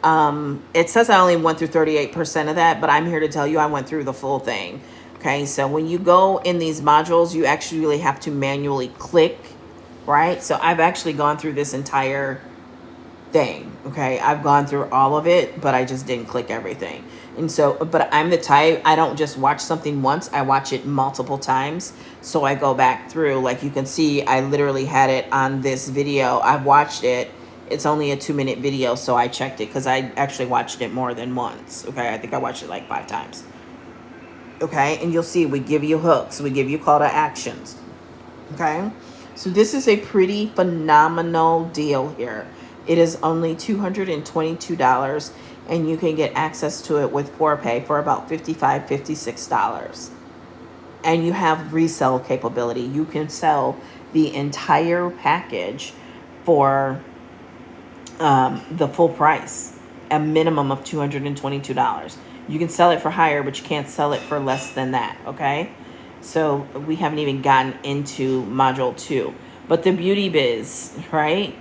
it says I only went through 38% of that, but I'm here to tell you I went through the full thing. Okay, so when you go in these modules, you actually really have to manually click, right? So I've actually gone through this entire thing, okay? I've gone through all of it, but I just didn't click everything. And so, but I'm the type, I don't just watch something once, I watch it multiple times. So I go back through, like you can see, I literally had it on this video. I've watched it. It's only a 2-minute video, so I checked it because I actually watched it more than once, okay? I think I watched it like 5 times. Okay, and you'll see we give you hooks, we give you call to actions. Okay, so this is a pretty phenomenal deal here. It is only $222, and you can get access to it with ForPay for about $55, $56. And you have resell capability. You can sell the entire package for the full price, a minimum of $222. You can sell it for higher, but you can't sell it for less than that, okay? So we haven't even gotten into module 2. But the beauty biz, right?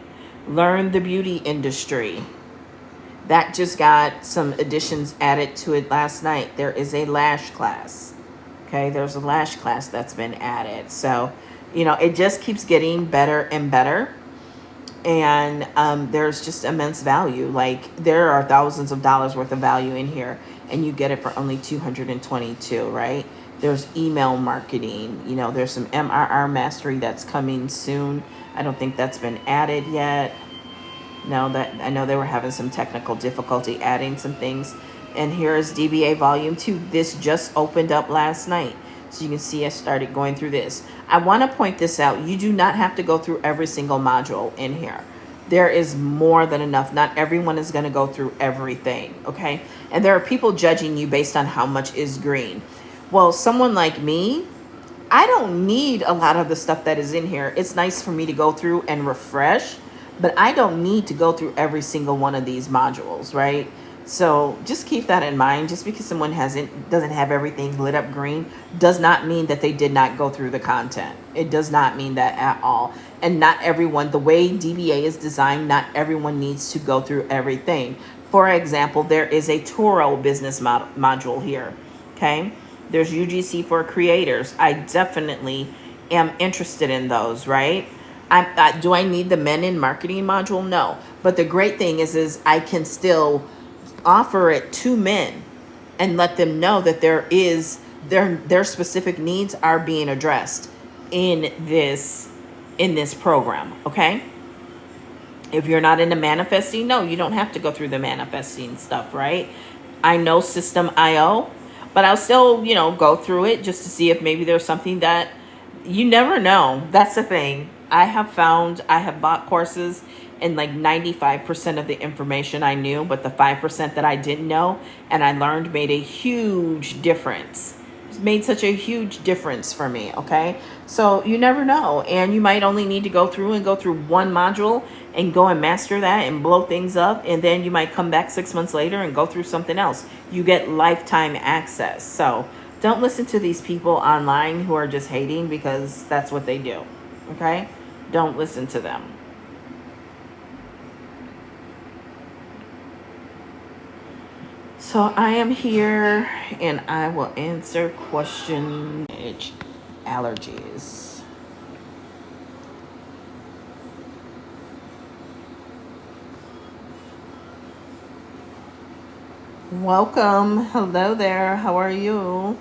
Learn the beauty industry. That just got some additions added to it last night. There is a lash class, okay? There's a lash class that's been added. So, it just keeps getting better and better. And there's just immense value. Like, there are thousands of dollars worth of value in here, and you get it for only $222, right? There's email marketing. There's some MRR mastery that's coming soon. I don't think that's been added yet. No, that I know they were having some technical difficulty adding some things. And here is DBA Volume 2. This just opened up last night. So you can see I started going through this. I want to point this out. You do not have to go through every single module in here. There is more than enough. Not everyone is going to go through everything, okay? And there are people judging you based on how much is green. Well, someone like me, I don't need a lot of the stuff that is in here. It's nice for me to go through and refresh, but I don't need to go through every single one of these modules, right? So just keep that in mind. Just because someone doesn't have everything lit up green does not mean that they did not go through the content. It does not mean that at all. And not everyone, the way DBA is designed, not everyone needs to go through everything. For example, there is a Turo business module here, okay? There's UGC for creators. I definitely am interested in those, right? Do I need the men in marketing module? No. But the great thing is I can still offer it to men and let them know that their specific needs are being addressed in this program, okay? If you're not into manifesting, no, you don't have to go through the manifesting stuff, right? I know System.io, but I'll still, go through it just to see if maybe there's something that You never know. That's the thing. I have bought courses and like 95% of the information I knew, but the 5% that I didn't know and I learned made a huge difference. It's made such a huge difference for me, okay? So you never know. And you might only need to go through one module and go and master that and blow things up. And then you might come back 6 months later and go through something else. You get lifetime access. So don't listen to these people online who are just hating because that's what they do, okay? Don't listen to them. So I am here and I will answer questions. Allergies. Welcome. Hello there. How are you?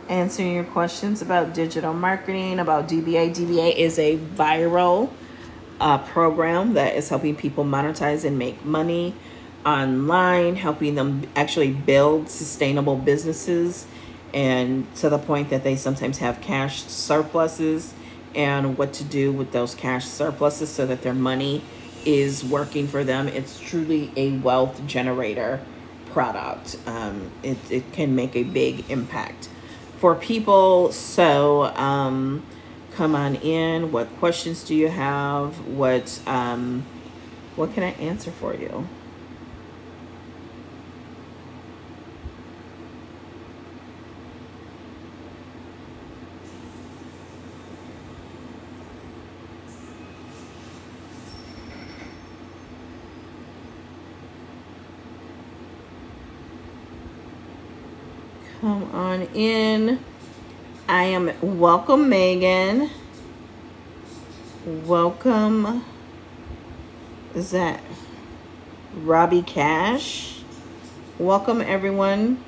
Answering your questions about digital marketing, about DBA. DBA is a viral program that is helping people monetize and make money online, helping them actually build sustainable businesses, and to the point that they sometimes have cash surpluses and what to do with those cash surpluses so that their money is working for them. It's truly a wealth generator product. It can make a big impact for people. So come on in. What questions do you have? What can I answer for you? Come on in. Welcome, Megan. Welcome. Is that Robbie Cash? Welcome, everyone.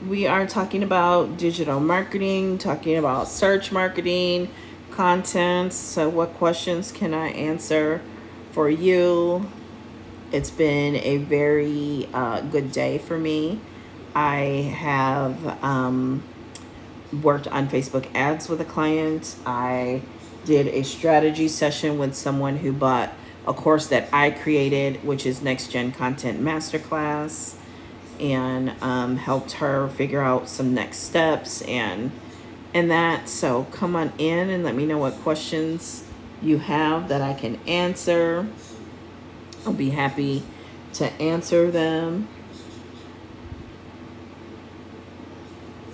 We are talking about digital marketing, talking about search marketing, content. So what questions can I answer for you? It's been a very good day for me. I have worked on Facebook ads with a client. I did a strategy session with someone who bought a course that I created, which is Next Gen Content Masterclass, and helped her figure out some next steps and that. So come on in and let me know what questions you have that I can answer. I'll be happy to answer them.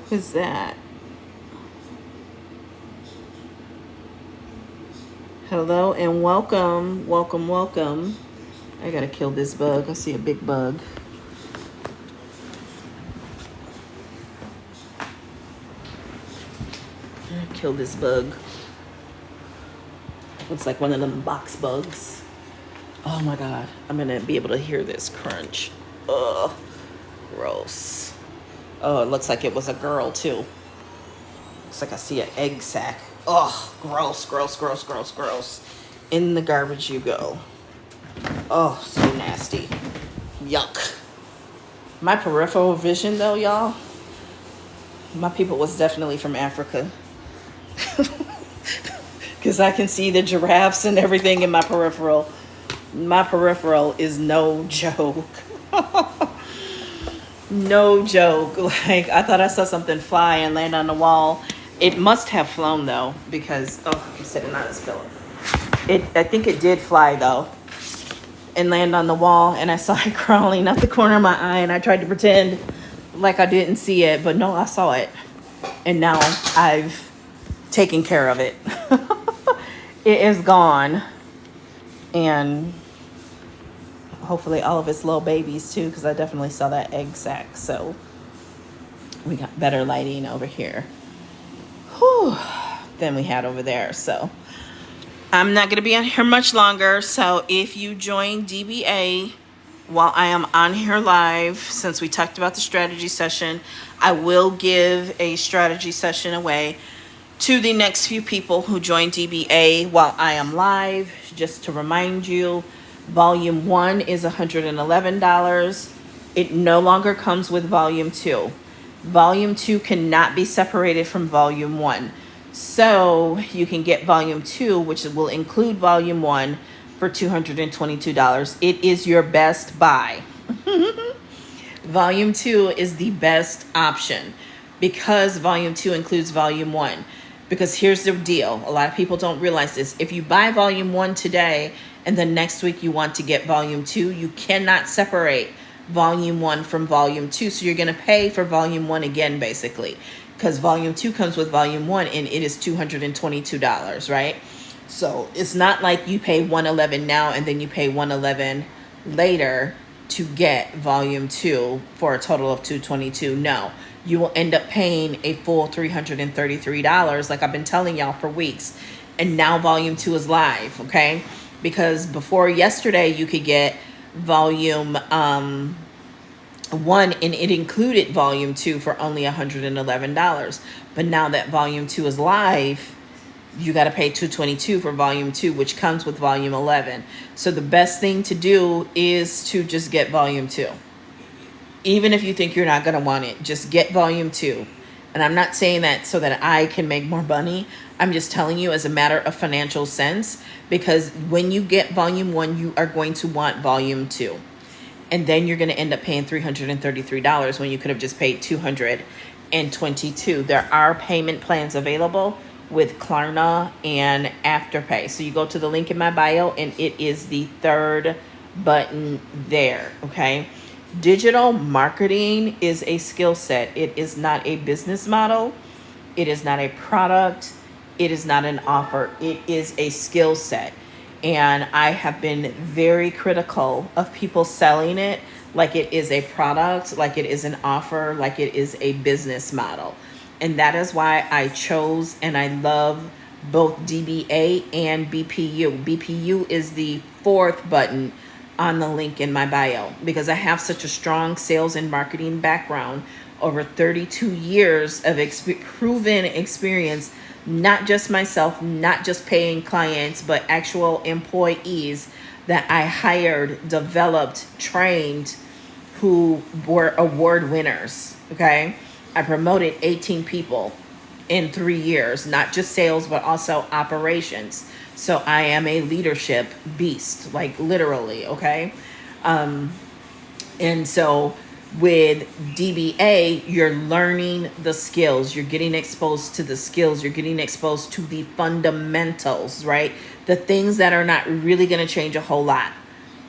Who's that? Hello and welcome, welcome, welcome. I gotta kill this bug. I see a big bug. Kill this bug. Looks like one of them box bugs. Oh my God, I'm gonna be able to hear this crunch. Ugh, gross. Oh, it looks like it was a girl too. Looks like I see an egg sack. Oh, gross, gross, gross, gross, gross. In the garbage you go. Oh, so nasty. Yuck. My peripheral vision though, y'all. My people was definitely from Africa. Because I can see the giraffes and everything in my peripheral. My peripheral is no joke. No joke. Like, I thought I saw something fly and land on the wall. It must have flown though, because I'm sitting on this pillow. I think it did fly though, and land on the wall, and I saw it crawling up the corner of my eye, and I tried to pretend like I didn't see it, but no, I saw it, and now I've taken care of it. It is gone, and hopefully all of its little babies too, because I definitely saw that egg sac. So we got better lighting over here than we had over there. So I'm not going to be on here much longer. So if you join DBA while I am on here live, since we talked about the strategy session, I will give a strategy session away to the next few people who join DBA while I am live. Just to remind you, Volume 1 is $111. It no longer comes with Volume 2. Volume 2 cannot be separated from Volume 1. So you can get Volume 2, which will include Volume 1, for $222. It is your best buy. Volume 2 is the best option because Volume 2 includes Volume 1. Because here's the deal. A lot of people don't realize this. If you buy Volume 1 today and the next week you want to get Volume 2, you cannot separate Volume 1 from Volume 2. So you're going to pay for Volume 1 again, basically. Because Volume 2 comes with Volume 1 and it is $222, right? So it's not like you pay $111 now and then you pay $111 later to get Volume 2 for a total of $222. No, you will end up paying a full $333, like I've been telling y'all for weeks. And now Volume 2 is live, okay? Because before yesterday, you could get Volume 1 and it included Volume 2 for only $111. But now that Volume 2 is live, you got to pay $222 for Volume 2, which comes with Volume 11. So the best thing to do is to just get Volume 2. Even if you think you're not going to want it, just get Volume 2. And I'm not saying that so that I can make more money. I'm just telling you as a matter of financial sense, because when you get Volume 1, you are going to want Volume 2. And then you're going to end up paying $333 when you could have just paid $222. There are payment plans available with Klarna and Afterpay. So you go to the link in my bio and it is the third button there, okay? Digital marketing is a skill set. It is not a business model. It is not a product. It is not an offer. It is a skill set. And I have been very critical of people selling it like it is a product, like it is an offer, like it is a business model. And that is why I chose and I love both DBA and BPU. BPU is the fourth button on the link in my bio because I have such a strong sales and marketing background, over 32 years of proven experience, not just myself, not just paying clients, but actual employees that I hired, developed, trained, who were award winners, okay? I promoted 18 people in 3 years, not just sales, but also operations. So I am a leadership beast, like literally, okay? And so with DBA, you're learning the skills. You're getting exposed to the skills. You're getting exposed to the fundamentals, right? The things that are not really going to change a whole lot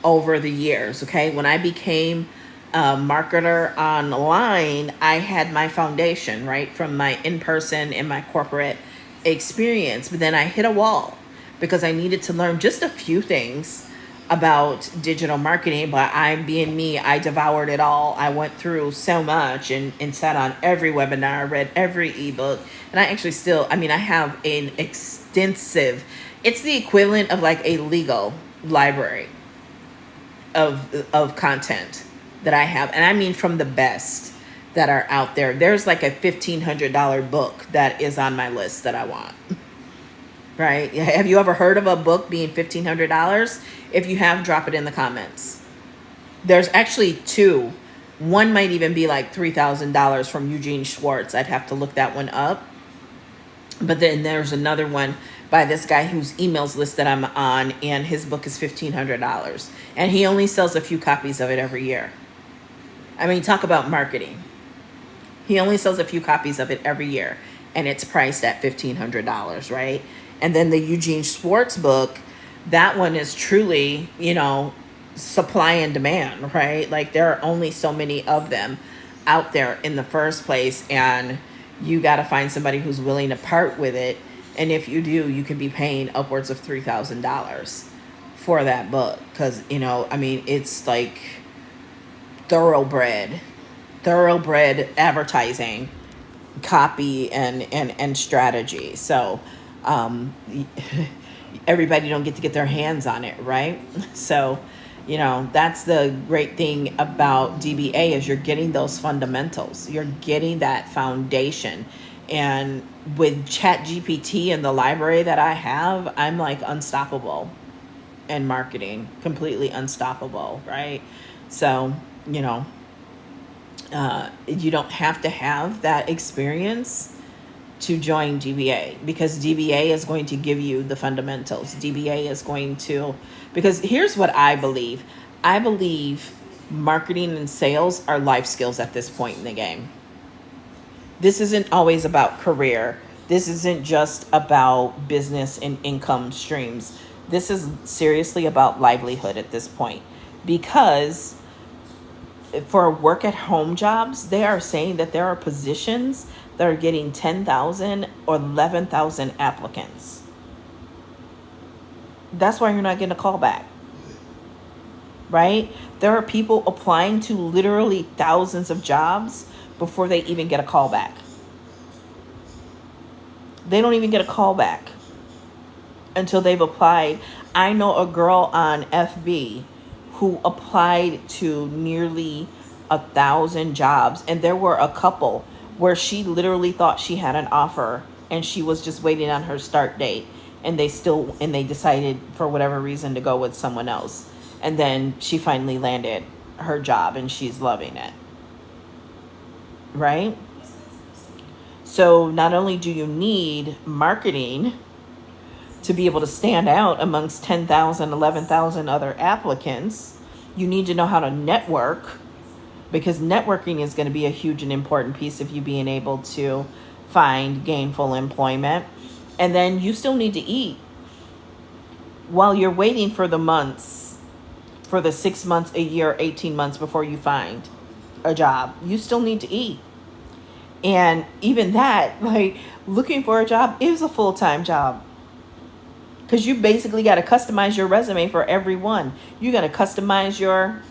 over the years, okay? When I became marketer online, I had my foundation, right, from my in-person and my corporate experience. But then I hit a wall because I needed to learn just a few things about digital marketing. But I, being me, I devoured it all. I went through so much and sat on every webinar, read every ebook. And I actually still, I have an extensive, it's the equivalent of like a legal library of content that I have. And I mean from the best that are out there. There's like a $1,500 book that is on my list that I want. Right? Have you ever heard of a book being $1,500? If you have, drop it in the comments. There's actually two. One might even be like $3,000 from Eugene Schwartz. I'd have to look that one up. But then there's another one by this guy whose emails list that I'm on, and his book is $1,500. And he only sells a few copies of it every year. Talk about marketing. He only sells a few copies of it every year, and it's priced at $1,500, right? And then the Eugene Schwartz book, that one is truly, supply and demand, right? Like there are only so many of them out there in the first place, and you got to find somebody who's willing to part with it. And if you do, you could be paying upwards of $3,000 for that book. Because, it's like thoroughbred advertising, copy, and strategy. So everybody don't get to get their hands on it, right? So, that's the great thing about DBA is you're getting those fundamentals. You're getting that foundation. And with ChatGPT and the library that I have, I'm like unstoppable in marketing, completely unstoppable, right? So, You don't have to have that experience to join DBA, because DBA is going to give you the fundamentals. DBA is going to, because here's what I believe. I believe marketing and sales are life skills at this point in the game. This isn't always about career. This isn't just about business and income streams. This is seriously about livelihood at this point, because for work at home jobs, they are saying that there are positions that are getting 10,000 or 11,000 applicants. That's why you're not getting a call back, right? There are people applying to literally thousands of jobs before they even get a call back. They don't even get a call back until they've applied. I know a girl on FB who applied to nearly 1,000 jobs, and there were a couple where she literally thought she had an offer and she was just waiting on her start date, and they decided for whatever reason to go with someone else, and then she finally landed her job and she's loving it, right? So not only do you need marketing to be able to stand out amongst 10,000, 11,000 other applicants, you need to know how to network, because networking is going to be a huge and important piece of you being able to find gainful employment. And then you still need to eat while you're waiting for the months, for the 6 months, a year, 18 months before you find a job. You still need to eat. And even that, like, looking for a job is a full-time job, because you basically got to customize your resume for everyone. You got to customize your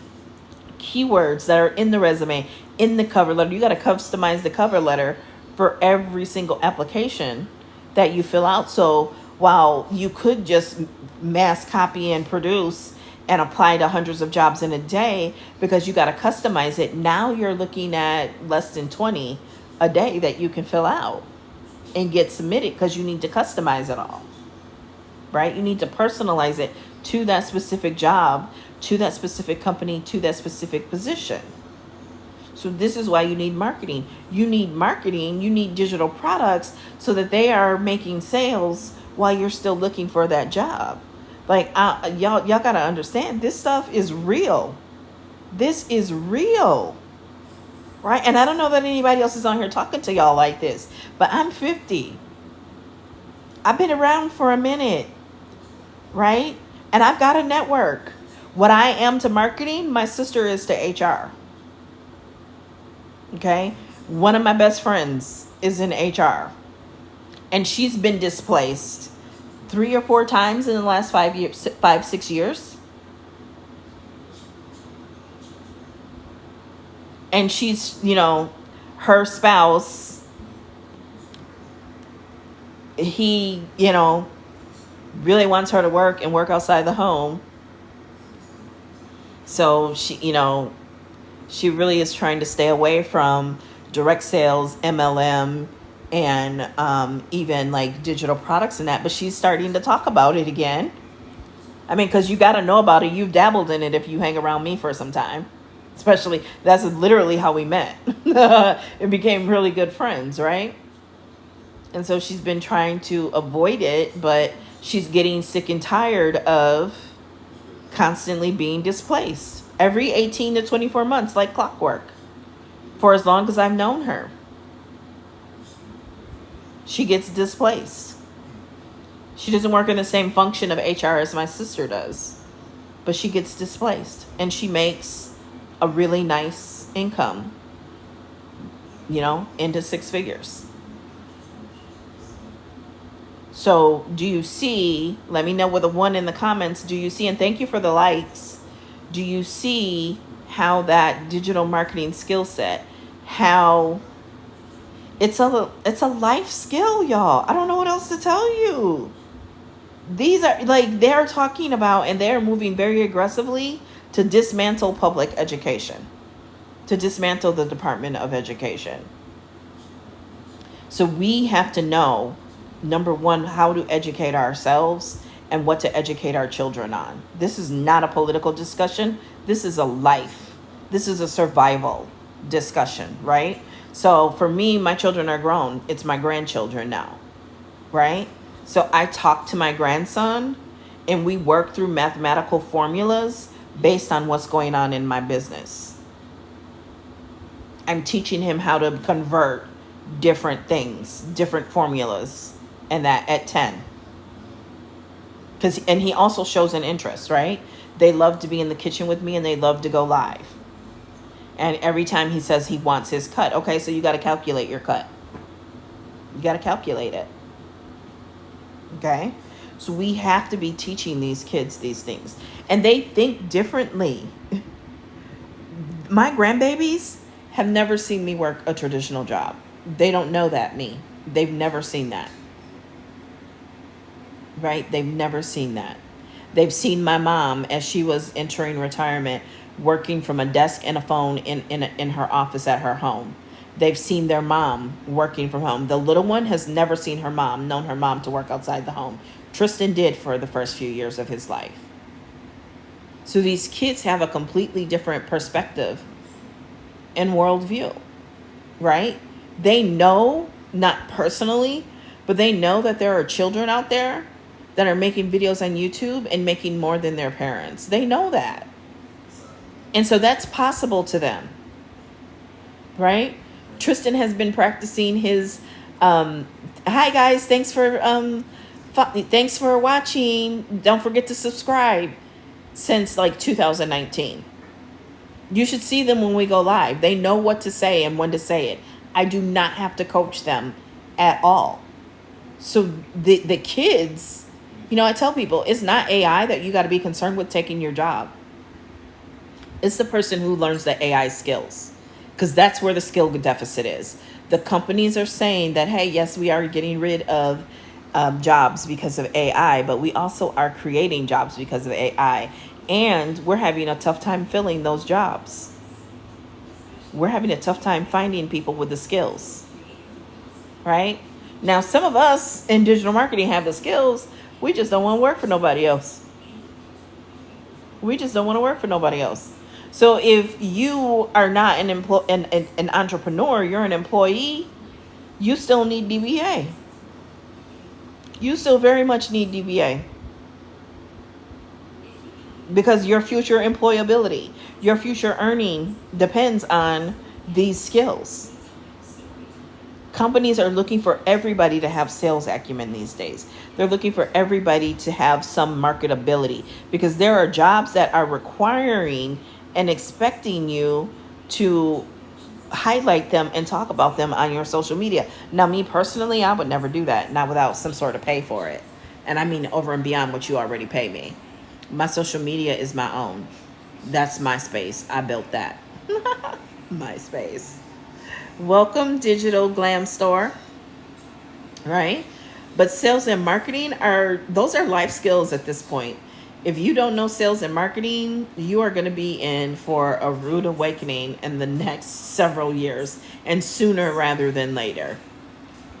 keywords that are in the resume, in the cover letter. You got to customize the cover letter for every single application that you fill out. So while you could just mass copy and produce and apply to hundreds of jobs in a day, because you got to customize it, now you're looking at less than 20 a day that you can fill out and get submitted, because you need to customize it all, right? You need to personalize it to that specific job, to that specific company, to that specific position. So this is why you need marketing. You need marketing, you need digital products, so that they are making sales while you're still looking for that job. Like, y'all got to understand, this stuff is real. This is real. Right? And I don't know that anybody else is on here talking to y'all like this, but I'm 50. I've been around for a minute, right? And I've got a network. What I am to marketing, my sister is to HR. Okay? One of my best friends is in HR, and she's been displaced 3 or 4 times in the last 6 years. And she's, her spouse, he, really wants her to work outside the home. So she really is trying to stay away from direct sales, MLM, and even like digital products and that. But she's starting to talk about it again. I mean, because you got to know about it. You've dabbled in it if you hang around me for some time. Especially, that's literally how we met. And became really good friends, right? And so she's been trying to avoid it, but she's getting sick and tired of constantly being displaced. Every 18 to 24 months, like clockwork. For as long as I've known her, she gets displaced. She doesn't work in the same function of HR as my sister does, but she gets displaced, and she makes a really nice income, into 6 figures. So do you see, let me know with a 1 in the comments, do you see, and thank you for the likes, do you see how that digital marketing skill set, how it's a life skill, y'all. I don't know what else to tell you. These are, like, they're talking about, and they're moving very aggressively to dismantle public education, to dismantle the Department of Education. So we have to know, number one, how to educate ourselves and what to educate our children on. This is not a political discussion. This is a life. This is a survival discussion, right? So for me, my children are grown. It's my grandchildren now, right? So I talk to my grandson and we work through mathematical formulas based on what's going on in my business. I'm teaching him how to convert different things, different formulas, and that at 10. And he also shows an interest, right? They love to be in the kitchen with me and they love to go live. And every time he says he wants his cut, okay, so you got to calculate your cut. You got to calculate it. Okay? So we have to be teaching these kids these things. And they think differently. My grandbabies have never seen me work a traditional job. They don't know that me. They've never seen that. Right? They've never seen that. They've seen my mom as she was entering retirement, working from a desk and a phone in her office at her home. They've seen their mom working from home. The little one has never seen her mom, known her mom to work outside the home. Tristan did for the first few years of his life. So these kids have a completely different perspective and worldview, right? They know, not personally, but they know that there are children out there that are making videos on YouTube and making more than their parents. They know that. And so that's possible to them, right? Tristan has been practicing his, hi guys, thanks for watching. Don't forget to subscribe, since like 2019. You should see them when we go live. They know what to say and when to say it. I do not have to coach them at all. So the kids, I tell people, it's not AI that you got to be concerned with taking your job. It's the person who learns the AI skills, because that's where the skill deficit is. The companies are saying that, hey, yes, we are getting rid of jobs because of AI, but we also are creating jobs because of AI. And we're having a tough time filling those jobs. We're having a tough time finding people with the skills, right? Now, some of us in digital marketing have the skills. We just don't want to work for nobody else. We just don't want to work for nobody else. So if you are not an entrepreneur, you're an employee, you still need DBA. You still very much need DBA. Because your future employability, your future earning depends on these skills. Companies are looking for everybody to have sales acumen these days. They're looking for everybody to have some marketability, because there are jobs that are requiring and expecting you to highlight them and talk about them on your social media. Now, me personally, I would never do that, not without some sort of pay for it. And I mean over and beyond what you already pay me. My social media is my own. That's my space. I built that. My space. Welcome, Digital Glam Store. Right? But sales and marketing those are life skills at this point. If you don't know sales and marketing, you are going to be in for a rude awakening in the next several years, and sooner rather than later.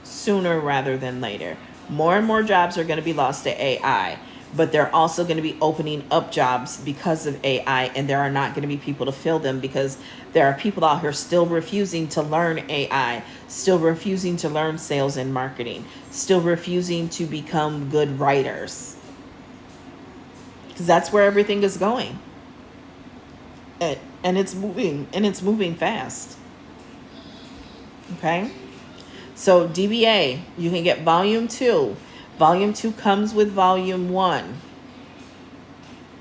Sooner rather than later. More and more jobs are going to be lost to AI. But they're also going to be opening up jobs because of AI, and there are not going to be people to fill them, because there are people out here still refusing to learn AI, still refusing to learn sales and marketing, still refusing to become good writers. Because that's where everything is going. And it's moving fast. Okay? So DBA, you can get volume 2. Volume 2 comes with volume 1.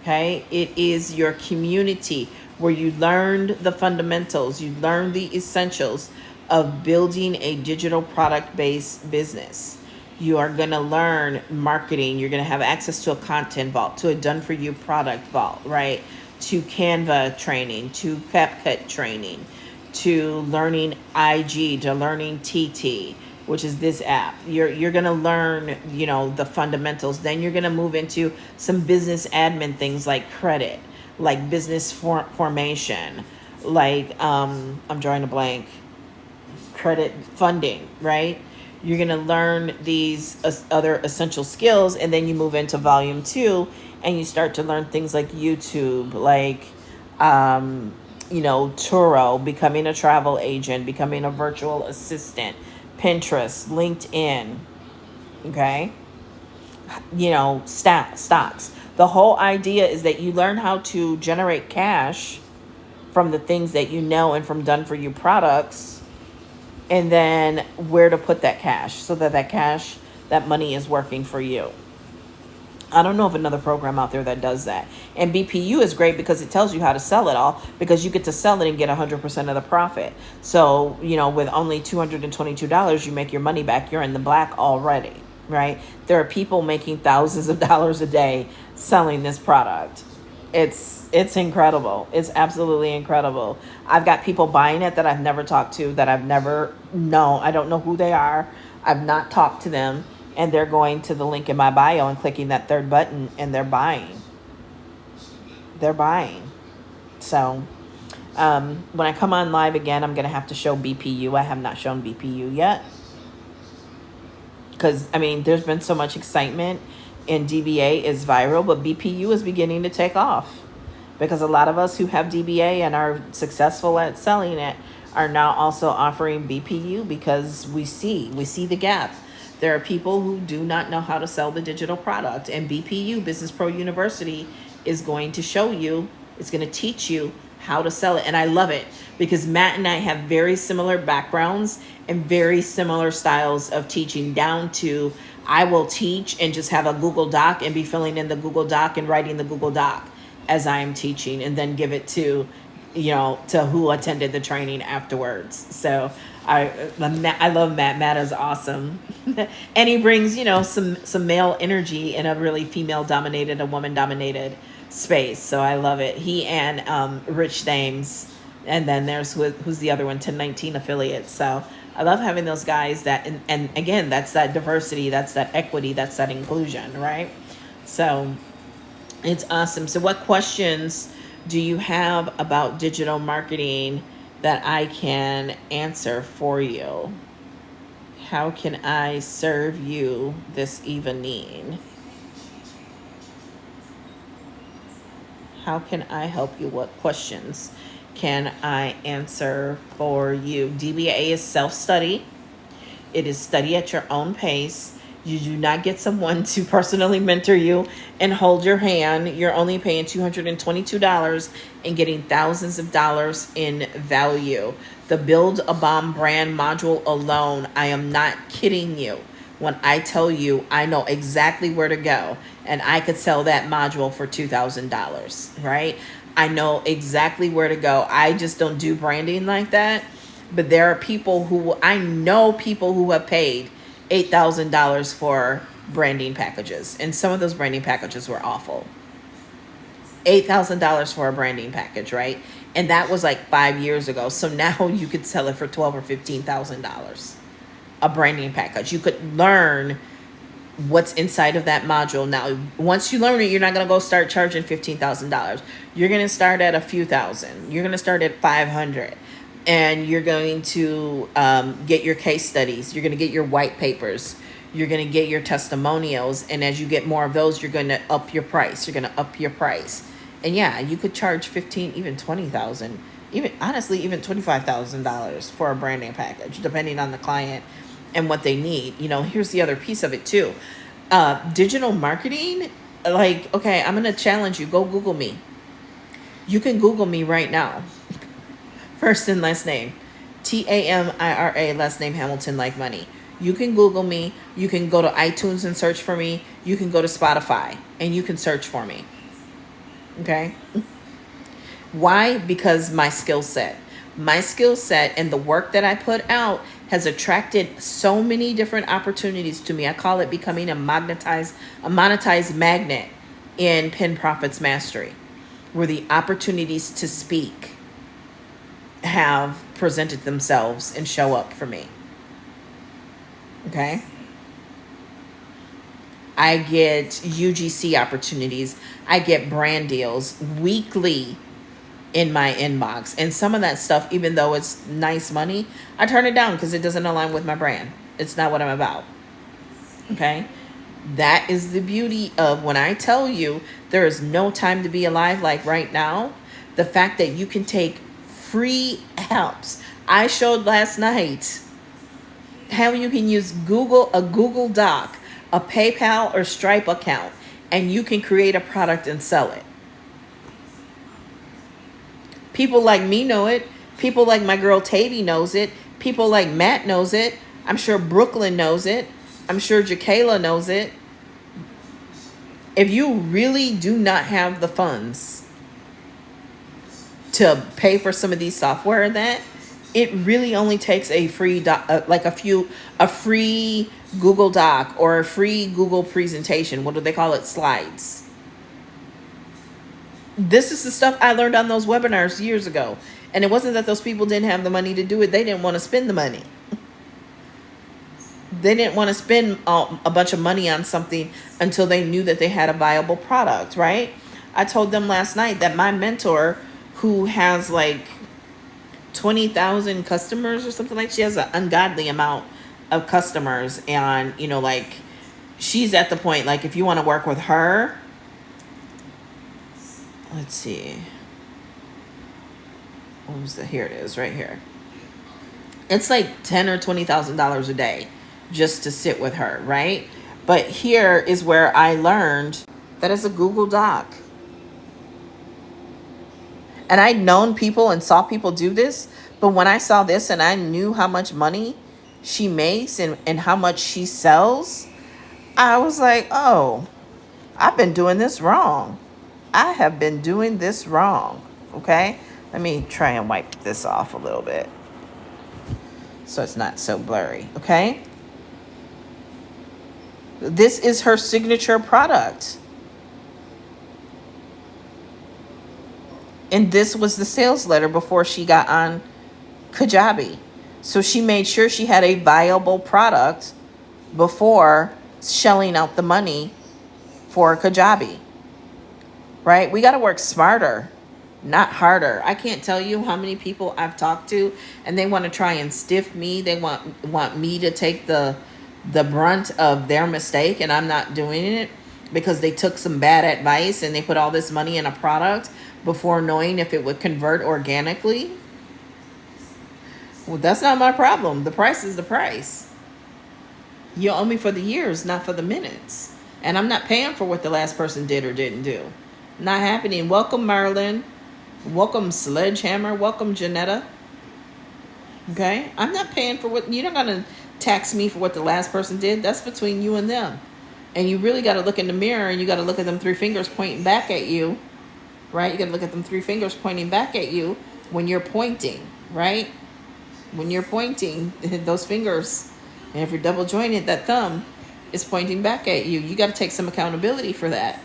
Okay? It is your community where you learned the fundamentals, you learned the essentials of building a digital product-based business. You are going to learn marketing. You're going to have access to a content vault, to a done-for-you product vault, right? To Canva training, to CapCut training, to learning IG, to learning TT, which is this app. You're going to learn, the fundamentals. Then you're going to move into some business admin things like credit, like business formation, like, I'm drawing a blank, credit funding, right? You're going to learn these other essential skills, and then you move into volume 2 and you start to learn things like YouTube, like Turo, becoming a travel agent, becoming a virtual assistant, Pinterest, LinkedIn, okay? Stocks. The whole idea is that you learn how to generate cash from the things that you know and from done for you products, and then where to put that cash so that money is working for you. I don't know of another program out there that does that. And BPU is great because it tells you how to sell it all, because you get to sell it and get 100% of the profit. So, with only $222, you make your money back. You're in the black already, right? There are people making thousands of dollars a day selling this product. It's incredible. It's absolutely incredible. I've got people buying it that I've never talked to, that I don't know who they are. I've not talked to them, and they're going to the link in my bio and clicking that third button, and they're buying. So when I come on live again, I'm going to have to show BPU. I have not shown BPU yet, because there's been so much excitement, and DBA is viral, but BPU is beginning to take off, because a lot of us who have DBA and are successful at selling it are now also offering BPU, because we see the gap. There are people who do not know how to sell the digital product, and BPU, Business Pro University, is going to show you, it's going to teach you how to sell it. And I love it, because Matt and I have very similar backgrounds and very similar styles of teaching, down to I will teach and just have a Google Doc and be filling in the Google Doc and writing the Google Doc as I am teaching, and then give it to who attended the training afterwards. So I love Matt. Matt is awesome. And he brings, some male energy in a really a woman dominated space. So I love it. He and Rich Thames, and then there's who's the other one, 1019 affiliate. So I love having those guys that, and again, that's that diversity, that's that equity, that's that inclusion, right? So it's awesome. So what questions do you have about digital marketing that I can answer for you? How can I serve you this evening? How can I help you? What questions can I answer for you? DBA is self-study. It is study at your own pace. You do not get someone to personally mentor you and hold your hand. You're only paying $222 and getting thousands of dollars in value. The Build a Bomb brand module alone, I am not kidding you when I tell you I know exactly where to go, and I could sell that module for $2,000, right? I know exactly where to go. I just don't do branding like that. But there are people who have paid $8,000 for branding packages, and some of those branding packages were awful. $8,000 for a branding package, right? And that was like 5 years ago. So now you could sell it for $12,000 or $15,000. A branding package. You could learn what's inside of that module. Now, once you learn it, you're not going to go start charging $15,000. You're going to start at a few thousand. You're going to start at 500. And you're going to get your case studies. You're going to get your white papers. You're going to get your testimonials. And as you get more of those, you're going to up your price. You're going to up your price. And yeah, you could charge $15,000, even $20,000, even $25,000 for a branding package, depending on the client and what they need. Here's the other piece of it too. Digital marketing, okay, I'm going to challenge you. Go Google me. You can Google me right now. First and last name, Tamira, last name Hamilton, like money. You can Google me. You can go to iTunes and search for me. You can go to Spotify and you can search for me. Okay? Why? Because my skill set and the work that I put out has attracted so many different opportunities to me. I call it becoming a monetized magnet in Pen Profits Mastery, where the opportunities to speak have presented themselves and show up for me. Okay? I get UGC opportunities. I get brand deals weekly in my inbox. And some of that stuff, even though it's nice money, I turn it down because it doesn't align with my brand. It's not what I'm about. Okay? That is the beauty of when I tell you there is no time to be alive like right now. The fact that you can take free apps. I showed last night how you can use a Google Doc, a PayPal or Stripe account, and you can create a product and sell it. People like me know it. People like my girl Tavy knows it. People like Matt knows it. I'm sure Brooklyn knows it. I'm sure Jakayla knows it. If you really do not have the funds to pay for some of these software and that, it really only takes a free a free Google Doc or a free Google presentation. What do they call it? Slides. This is the stuff I learned on those webinars years ago. And it wasn't that those people didn't have the money to do it. They didn't want to spend the money. They didn't want to spend a bunch of money on something until they knew that they had a viable product, right? I told them last night that my mentor, who has like 20,000 customers or something, like, she has an ungodly amount of customers. And, you know, like, she's at the point, like, if you want to work with her, let's see. What was the, here it is right here. It's like $10,000 or $20,000 a day just to sit with her, right? But here is where I learned that it's a Google Doc. And I'd known people and saw people do this, but when I saw this and I knew how much money she makes and how much she sells, I was like, oh, I've been doing this wrong. I have been doing this wrong, okay? Let me try and wipe this off a little bit so it's not so blurry, okay? This is her signature product. And this was the sales letter before she got on Kajabi. So she made sure she had a viable product before shelling out the money for Kajabi. Right? We got to work smarter, not harder. I can't tell you how many people I've talked to and they want to try and stiff me. They want me to take the brunt of their mistake, and I'm not doing it because they took some bad advice and they put all this money in a product before knowing if it would convert organically. Well, that's not my problem. The price is the price. You owe me for the years, not for the minutes. And I'm not paying for what the last person did or didn't do. Not happening. Welcome, Marlon. Welcome, Sledgehammer. Welcome, Janetta. Okay? I'm not paying for what... You're not going to tax me for what the last person did. That's between you and them. And you really got to look in the mirror and you got to look at them three fingers pointing back at you. Right? You got to look at them three fingers pointing back at you when you're pointing. Right? When you're pointing, those fingers, and if you're double jointed, that thumb is pointing back at you. You got to take some accountability for that.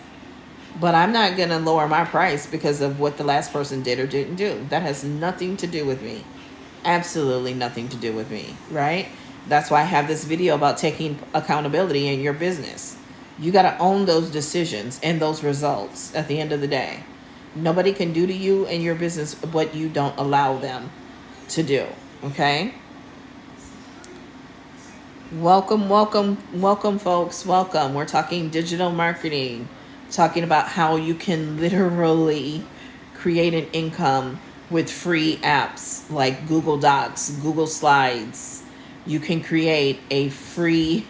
But I'm not going to lower my price because of what the last person did or didn't do. That has nothing to do with me. Absolutely nothing to do with me, right? That's why I have this video about taking accountability in your business. You got to own those decisions and those results at the end of the day. Nobody can do to you and your business what you don't allow them to do, okay? Welcome, welcome, welcome, folks. Welcome. We're talking digital marketing. Talking about how you can literally create an income with free apps like Google Docs, Google Slides. You can create a free,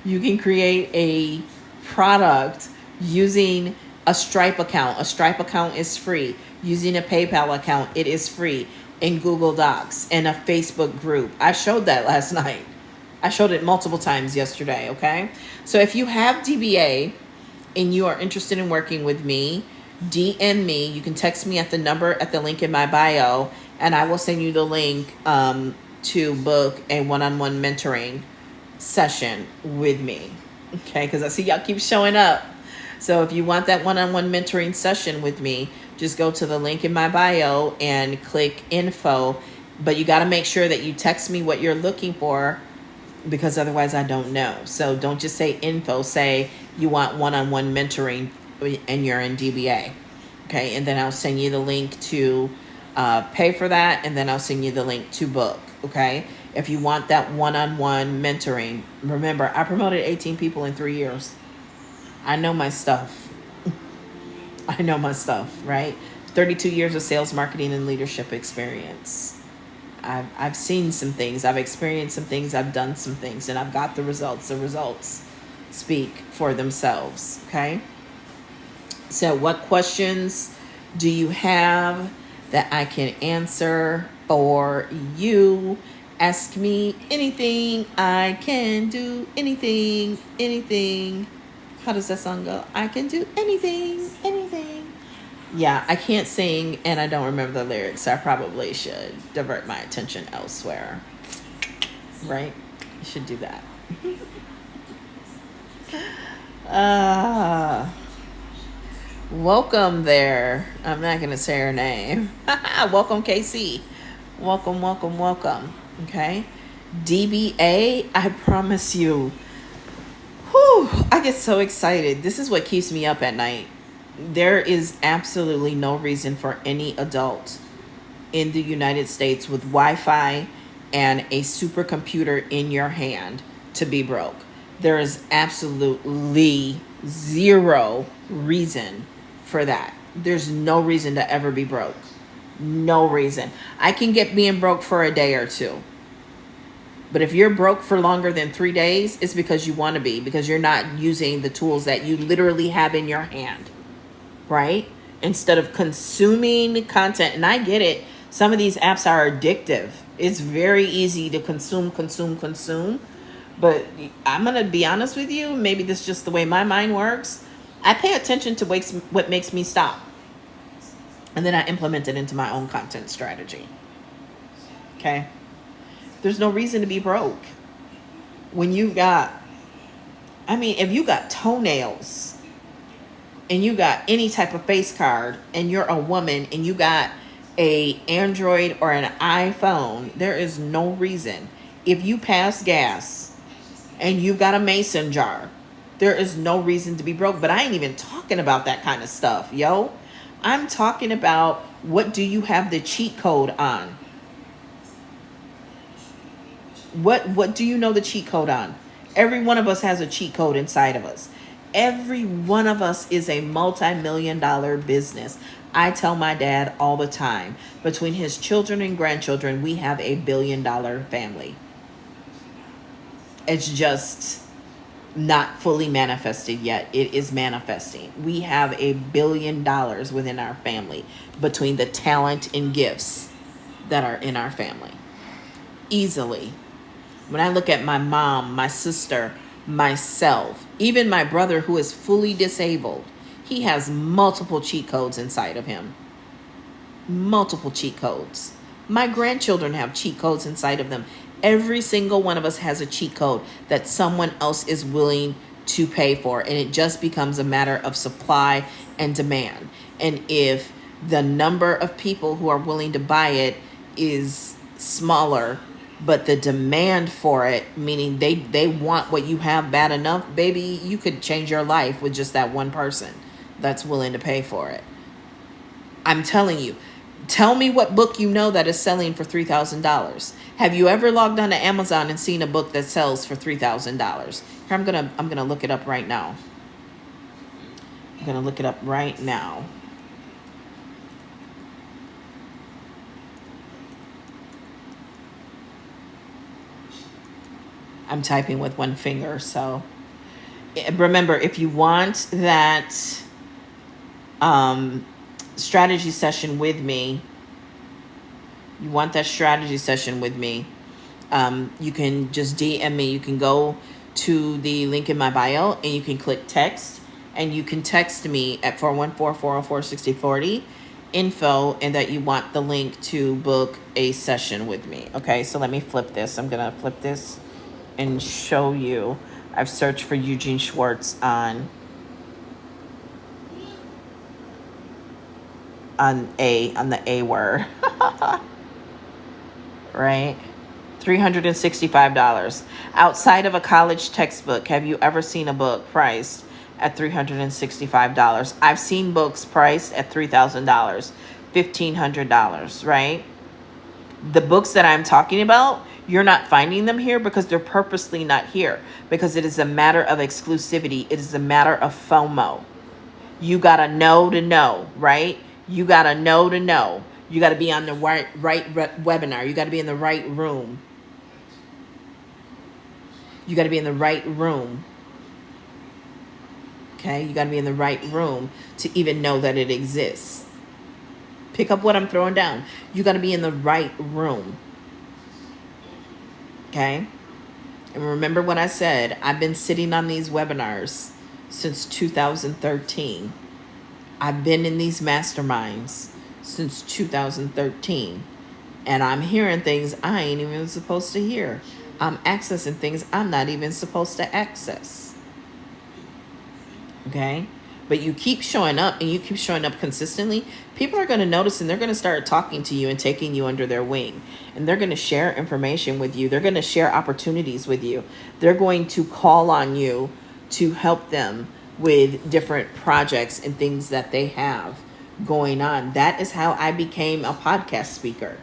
you can create a product using a Stripe account. A Stripe account is free. Using a PayPal account, it is free. In Google Docs and a Facebook group. I showed that last night. I showed it multiple times yesterday, okay? So if you have DBA and you are interested in working with me, DM me. You can text me at the number at the link in my bio, and I will send you the link to book a one-on-one mentoring session with me, okay? Because I see y'all keep showing up. So if you want that one-on-one mentoring session with me, just go to the link in my bio and click info. But you got to make sure that you text me what you're looking for, because otherwise I don't know. So don't just say info, say you want one-on-one mentoring and you're in DBA. Okay, and then I'll send you the link to pay for that, and then I'll send you the link to book. Okay, if you want that one-on-one mentoring, remember, I promoted 18 people in 3 years. I know my stuff. I know my stuff, right? 32 years of sales, marketing, and leadership experience. I've seen some things. I've experienced some things. I've done some things, and I've got the results. The results speak for themselves. Okay. So what questions do you have that I can answer for you? Ask me anything. I can do anything. Anything. How does that song go? I can do anything. Anything. Yeah, I can't sing and I don't remember the lyrics, so I probably should divert my attention elsewhere. Right? You should do that. Welcome there. I'm not going to say her name. Welcome, KC. Welcome, welcome, welcome. Okay. DBA, I promise you. Whew, I get so excited. This is what keeps me up at night. There is absolutely no reason for any adult in the United States with Wi-Fi and a supercomputer in your hand to be broke. There is absolutely zero reason for that. There's no reason to ever be broke. No reason. I can get being broke for a day or two. But if you're broke for longer than 3 days, it's because you want to be, because you're not using the tools that you literally have in your hand, right? Instead of consuming content. And I get it. Some of these apps are addictive. It's very easy to consume. But I'm going to be honest with you. Maybe this is just the way my mind works. I pay attention to what makes me stop. And then I implement it into my own content strategy. Okay? There's no reason to be broke. When you got, if you got toenails and you got any type of face card and you're a woman and you got a Android or an iPhone, there is no reason. If you pass gas and you got a mason jar, there is no reason to be broke. But I ain't even talking about that kind of stuff, yo. I'm talking about, what do you have the cheat code on? What do you know the cheat code on? Every one of us has a cheat code inside of us. Every one of us is a multi-million-dollar business. I tell my dad all the time, between his children and grandchildren, we have a billion-dollar family. It's just not fully manifested yet. It is manifesting. We have $1 billion within our family between the talent and gifts that are in our family. Easily. When I look at my mom, my sister, myself, even my brother who is fully disabled, he has multiple cheat codes inside of him. Multiple cheat codes. My grandchildren have cheat codes inside of them. Every single one of us has a cheat code that someone else is willing to pay for. And it just becomes a matter of supply and demand. And if the number of people who are willing to buy it is smaller, but the demand for it, meaning they want what you have bad enough, baby, you could change your life with just that one person that's willing to pay for it. I'm telling you. Tell me what book you know that is selling for $3,000. Have you ever logged on to Amazon and seen a book that sells for $3,000? Here, I'm gonna look it up right now. I'm gonna look it up right now. I'm typing with one finger, so remember, if you want that strategy session with me, you can just DM me. You can go to the link in my bio and you can click text, and you can text me at 414-404-6040 info, and that you want the link to book a session with me. Okay, so let me flip this. I'm gonna flip this and show you. I've searched for Eugene Schwartz on the A word. Right? $365. Outside of a college textbook, have you ever seen a book priced at $365? I've seen books priced at $3,000, $1,500, right? The books that I'm talking about, you're not finding them here because they're purposely not here, because it is a matter of exclusivity. It is a matter of FOMO. You gotta know to know, right? You got to know to know. You got to be on the right webinar. You got to be in the right room. You got to be in the right room. Okay? You got to be in the right room to even know that it exists. Pick up what I'm throwing down. You got to be in the right room. Okay? And remember what I said. I've been sitting on these webinars since 2013. I've been in these masterminds since 2013. And I'm hearing things I ain't even supposed to hear. I'm accessing things I'm not even supposed to access. Okay? But you keep showing up and you keep showing up consistently, people are going to notice and they're going to start talking to you and taking you under their wing. And they're going to share information with you. They're going to share opportunities with you. They're going to call on you to help them with different projects and things that they have going on. That is how I became a podcast speaker,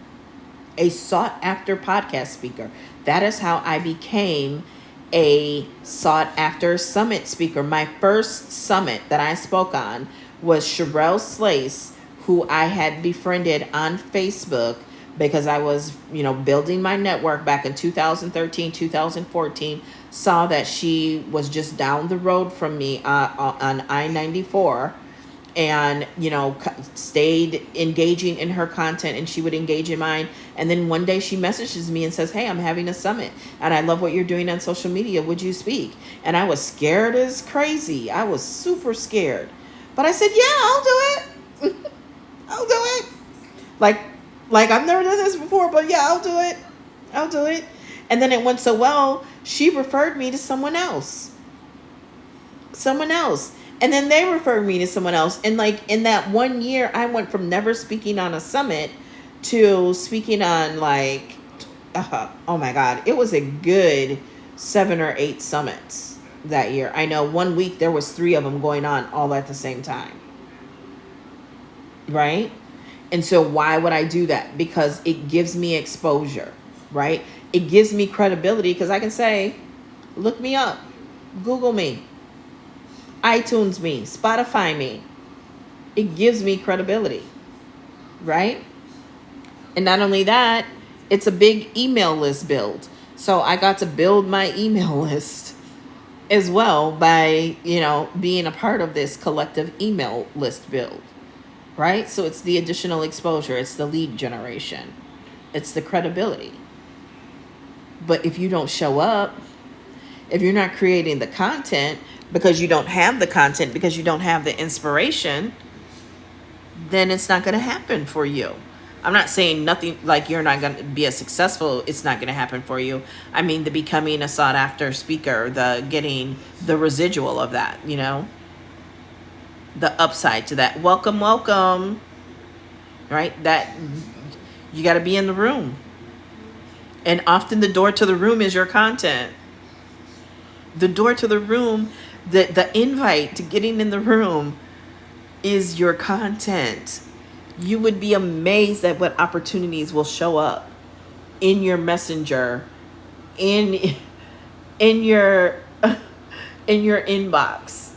a sought after podcast speaker. That is how I became a sought after summit speaker. My first summit that I spoke on was Sherelle Slace, who I had befriended on Facebook because I was, building my network back in 2013, 2014, saw that she was just down the road from me on I-94, and stayed engaging in her content, and she would engage in mine. And then one day she messages me and says, "Hey, I'm having a summit and I love what you're doing on social media. Would you speak?" And I was scared as crazy. I was super scared, but I said, "Yeah, I'll do it." I'll do it. Like I've never done this before, but yeah, I'll do it. And then it went so well, she referred me to someone else. And then they referred me to someone else. And in that 1 year, I went from never speaking on a summit to speaking on oh my God, it was a good 7 or 8 summits that year. I know 1 week there was 3 of them going on all at the same time. Right? And so why would I do that? Because it gives me exposure, right? It gives me credibility because I can say, look me up, Google me, iTunes me, Spotify me. It gives me credibility, right? And not only that, it's a big email list build. So I got to build my email list as well by, being a part of this collective email list build, right? So it's the additional exposure. It's the lead generation. It's the credibility. But if you don't show up, if you're not creating the content because you don't have the content, because you don't have the inspiration, then it's not going to happen for you. I'm not saying nothing like you're not going to be as successful. It's not going to happen for you. I mean, the becoming a sought after speaker, the getting the residual of that, the upside to that. Welcome. Right? That you got to be in the room. And often the door to the room is your content. The door to the room, the invite to getting in the room is your content. You would be amazed at what opportunities will show up in your messenger, in your inbox.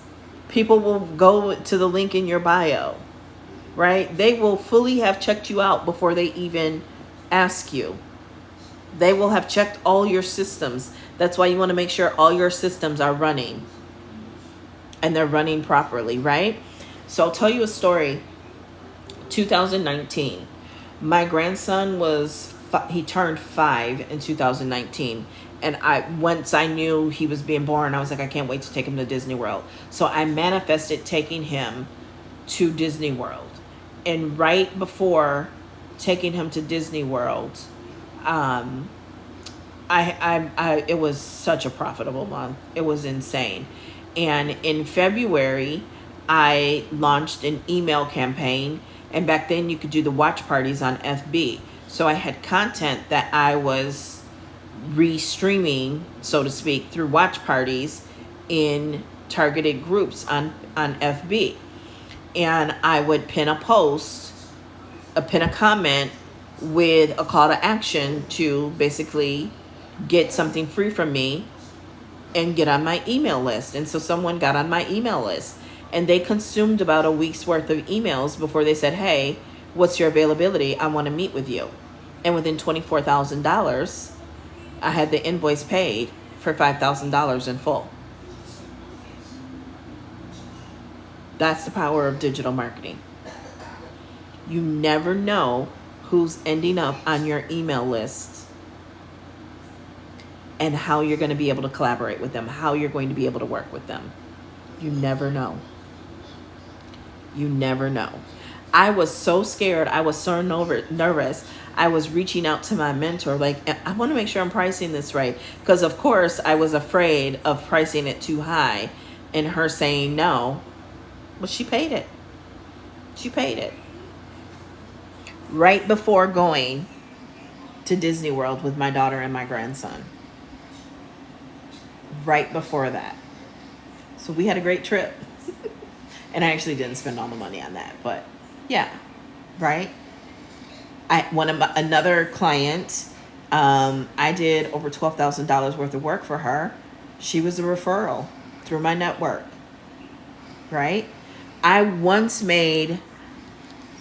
People will go to the link in your bio, right? They will fully have checked you out before they even ask you. They will have checked all your systems. That's why you want to make sure all your systems are running and they're running properly, right? So I'll tell you a story. 2019, my grandson he turned 5 in 2019. And once I knew he was being born, I was like, I can't wait to take him to Disney World. So I manifested taking him to Disney World. And right before taking him to Disney World, it was such a profitable month. It was insane. And in February, I launched an email campaign. And back then you could do the watch parties on FB. So I had content that I was restreaming, so to speak, through watch parties in targeted groups on FB. And I would pin a post, pin a comment with a call to action to basically get something free from me and get on my email list. And so someone got on my email list. And they consumed about a week's worth of emails before they said, hey, what's your availability? I want to meet with you. And within $24,000, I had the invoice paid for $5,000 in full. That's the power of digital marketing. You never know who's ending up on your email list and how you're going to be able to collaborate with them, how you're going to be able to work with them. You never know. You never know. I was so scared. I was so nervous. I was reaching out to my mentor, like, I want to make sure I'm pricing this right. Because, of course, I was afraid of pricing it too high and her saying no. But she paid it. She paid it. Right before going to Disney World with my daughter and my grandson. Right before that. So we had a great trip. And I actually didn't spend all the money on that. But yeah, right? Another client, I did over $12,000 worth of work for her. She was a referral through my network. Right? I once made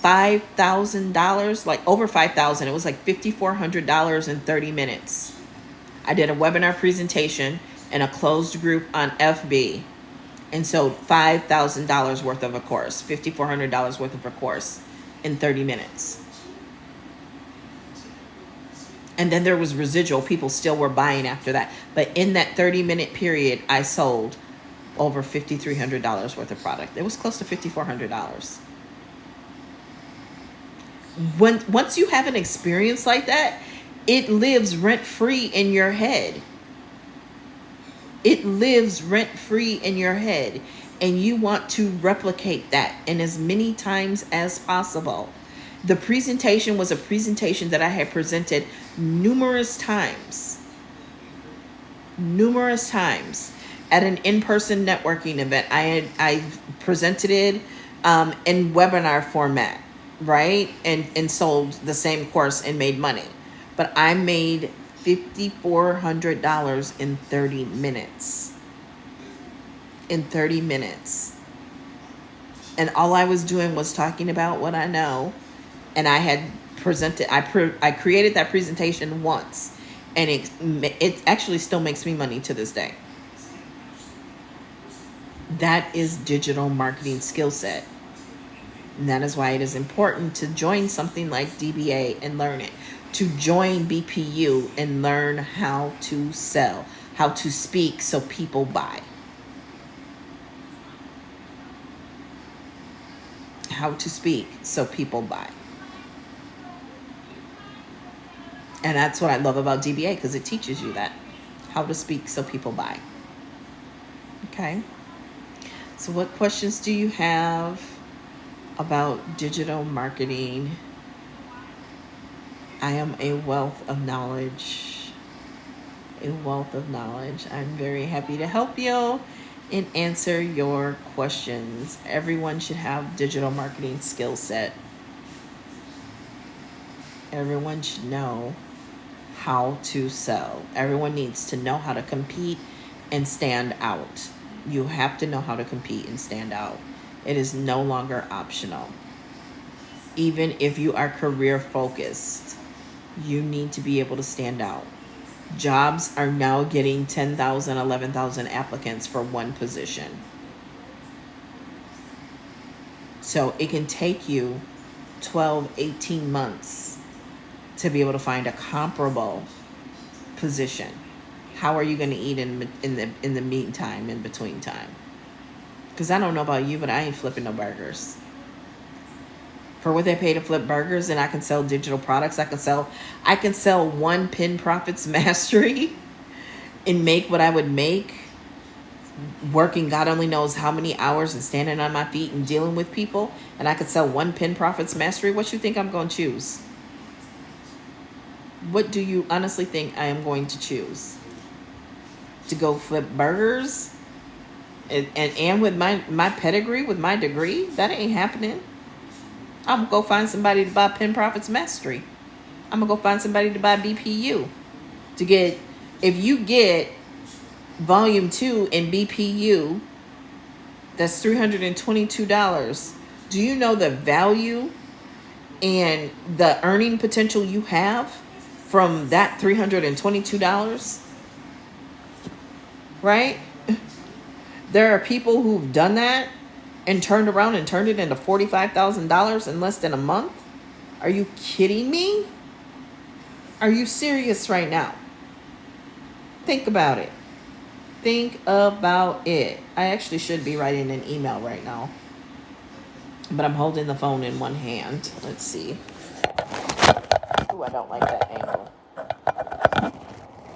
$5,000, like over $5,000. It was like $5,400 in 30 minutes. I did a webinar presentation in a closed group on FB and sold $5,000 worth of a course, $5,400 worth of a course in 30 minutes. And then there was residual. People still were buying after that. But in that 30-minute period, I sold over $5,300 worth of product. It was close to $5,400. Once you have an experience like that, it lives rent-free in your head. It lives rent-free in your head. And you want to replicate that in as many times as possible. The presentation was a presentation that I had presented numerous times. At an in-person networking event. I presented it in webinar format, right? And sold the same course and made money. But I made $5,400 in 30 minutes. In 30 minutes. And all I was doing was talking about what I know. And I had presented, I created that presentation once. And it actually still makes me money to this day. That is digital marketing skill set. And that is why it is important to join something like DBA and learn it. To join BPU and learn how to sell, how to speak so people buy. How to speak so people buy. And that's what I love about DBA, because it teaches you that. How to speak so people buy. Okay. So what questions do you have about digital marketing? I am a wealth of knowledge. I'm very happy to help you and answer your questions. Everyone should have digital marketing skill set. Everyone should know how to sell. Everyone needs to know how to compete and stand out. You have to know how to compete and stand out. It is no longer optional. Even if you are career focused, you need to be able to stand out. Jobs are now getting 10,000, 11,000 applicants for one position. So it can take you 12, 18 months to be able to find a comparable position. How are you going to eat in the meantime, in between time? Because I don't know about you, but I ain't flipping no burgers. For what they pay to flip burgers, and I can sell digital products. I can sell one Pin Profits Mastery and make what I would make working God only knows how many hours and standing on my feet and dealing with people. And I could sell one Pin Profits Mastery. What you think I'm going to choose? What do you honestly think I am going to choose? To go flip burgers? And with my pedigree, with my degree? That ain't happening. I'm going to go find somebody to buy Pin Profits Mastery. I'm going to go find somebody to buy BPU. If you get Volume 2 in BPU, That's $322. Do you know the value and the earning potential you have from that $322? Right? There are people who've done that and turned around and turned it into $45,000 in less than a month. Are you kidding me? Are you serious right now? Think about it. Think about it. I actually should be writing an email right now, but I'm holding the phone in one hand. Let's see. Ooh, I don't like that angle.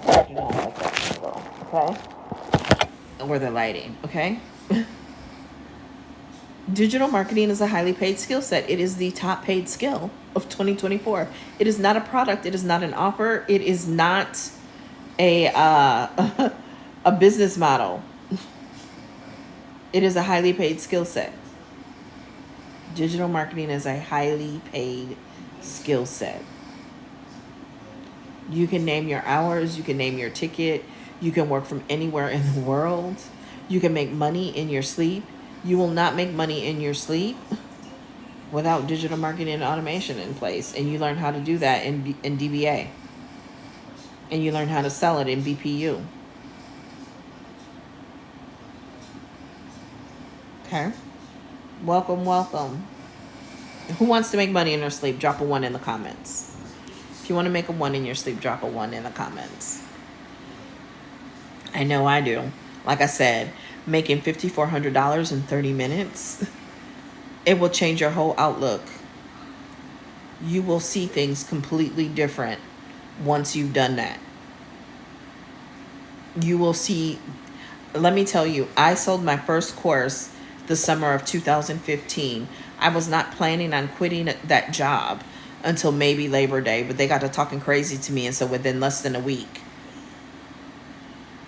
I do not like that angle. Okay? Or the lighting. Okay? Digital marketing is a highly paid skill set. It is the top paid skill of 2024. It is not a product. It is not an offer. It is not a a business model. It is a highly paid skill set. Digital marketing is a highly paid skill set. You can name your hours. You can name your ticket. You can work from anywhere in the world. You can make money in your sleep. You will not make money in your sleep without digital marketing and automation in place. And you learn how to do that in DBA. And you learn how to sell it in BPU. Okay? Welcome, welcome. Who wants to make money in their sleep? Drop a 1 in the comments. If you want to make a 1 in your sleep, drop a 1 in the comments. I know I do. Like I said, making $5,400 in 30 minutes, it will change your whole outlook. You will see things completely different once you've done that. You will see, let me tell you, I sold my first course the summer of 2015. I was not planning on quitting that job until maybe Labor Day, but they got to talking crazy to me. And so within less than a week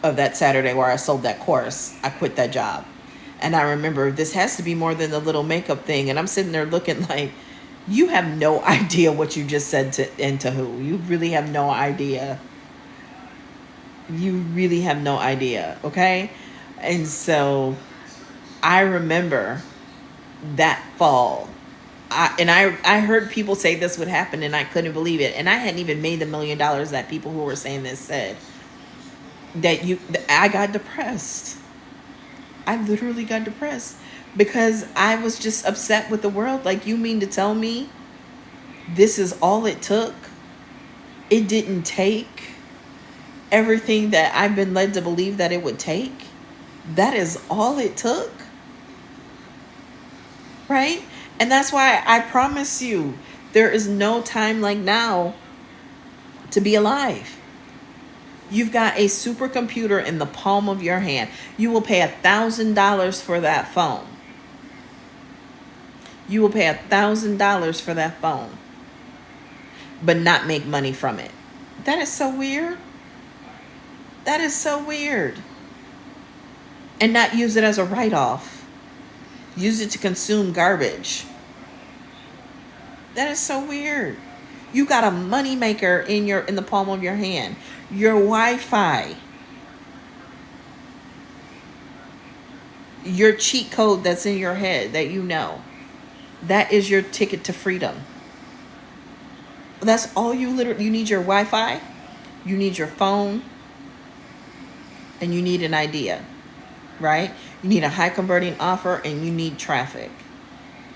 of that Saturday where I sold that course, I quit that job. And I remember, this has to be more than the little makeup thing. And I'm sitting there looking like, you have no idea what you just said to who. You really have no idea. You really have no idea. Okay. And so I remember that fall. I heard people say this would happen, and I couldn't believe it. And I hadn't even made the $1 million that people who were saying this said. I got depressed. I literally got depressed because I was just upset with the world. Like, you mean to tell me this is all it took? It didn't take everything that I've been led to believe that it would take? That is all it took? Right? And that's why I promise you, there is no time like now to be alive. You've got a supercomputer in the palm of your hand. You will pay $1,000 for that phone. You will pay $1,000 for that phone, but not make money from it. That is so weird. That is so weird. And not use it as a write-off. Use it to consume garbage. That is so weird. You got a moneymaker in the palm of your hand. Your Wi-Fi. Your cheat code that's in your head that you know. That is your ticket to freedom. That's all you need your Wi-Fi. You need your phone. And you need an idea. Right? You need a high converting offer, and you need traffic.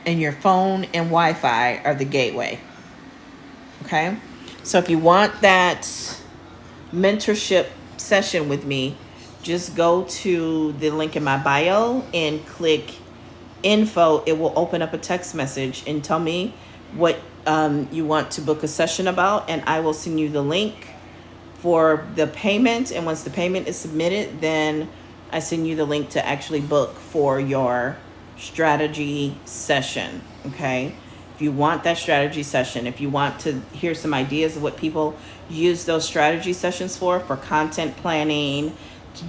And your phone and Wi-Fi are the gateway. Okay? So if you want that mentorship session with me, just go to the link in my bio and click info. It will open up a text message and tell me what you want to book a session about, and I will send you the link for the payment. And once the payment is submitted, then I send you the link to actually book for your strategy session. Okay? If you want that strategy session, if you want to hear some ideas of what people use those strategy sessions for content planning,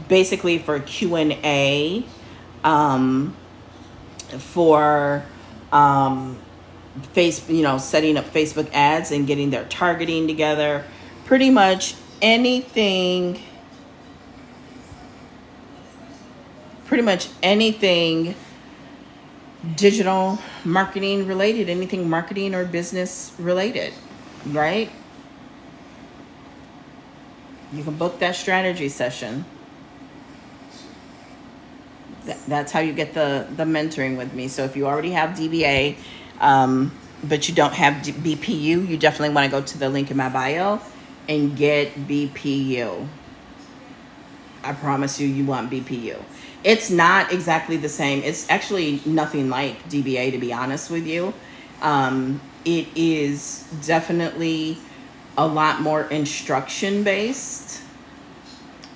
basically for Q&A, for setting up Facebook ads and getting their targeting together, pretty much anything digital marketing related, anything marketing or business related, right? You can book that strategy session. That's how you get the mentoring with me. So if you already have DBA, but you don't have BPU, you definitely want to go to the link in my bio and get BPU. I promise you, you want BPU. It's not exactly the same. It's actually nothing like DBA, to be honest with you. It is definitely a lot more instruction based.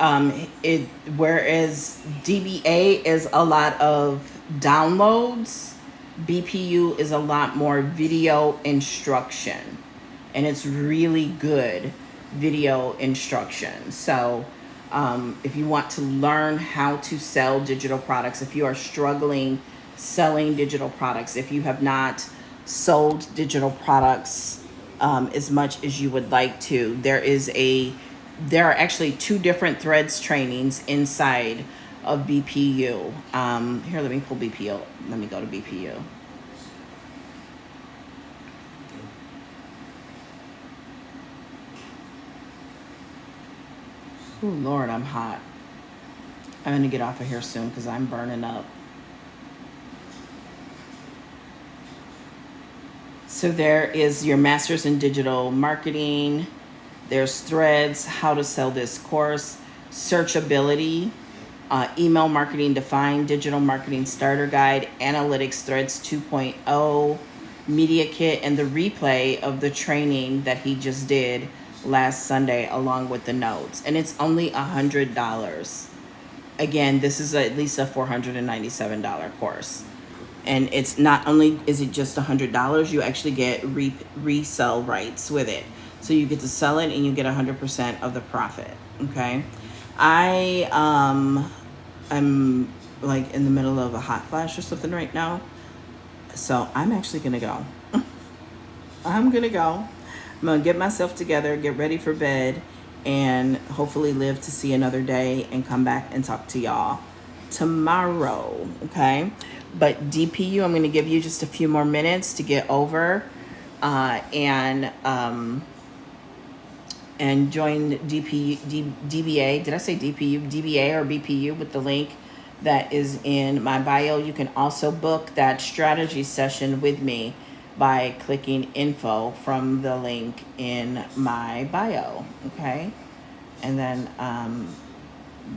It Whereas DBA is a lot of downloads, BPU is a lot more video instruction, and it's really good video instruction. So, if you want to learn how to sell digital products, if you are struggling selling digital products, if you have not sold digital products as much as you would like to, there are actually 2 different threads trainings inside of BPU. Here, let me pull BPU. Let me go to BPU. Oh, Lord, I'm hot. I'm going to get off of here soon because I'm burning up. So there is your Masters in Digital Marketing. There's threads, how to sell this course, searchability, email marketing defined, digital marketing starter guide, analytics threads 2.0, media kit, and the replay of the training that he just did last Sunday along with the notes. And it's only $100. Again, this is at least a $497 course. And it's not only is it just $100, you actually get resell rights with it. So you get to sell it and you get 100% of the profit. Okay. I'm like in the middle of a hot flash or something right now. So I'm actually going to go. I'm going to go. I'm going to get myself together, get ready for bed, and hopefully live to see another day and come back and talk to y'all tomorrow. Okay. But DPU, I'm going to give you just a few more minutes to get over and join DBA. Did I say DPU? DBA or BPU with the link that is in my bio. You can also book that strategy session with me by clicking info from the link in my bio. Okay. And then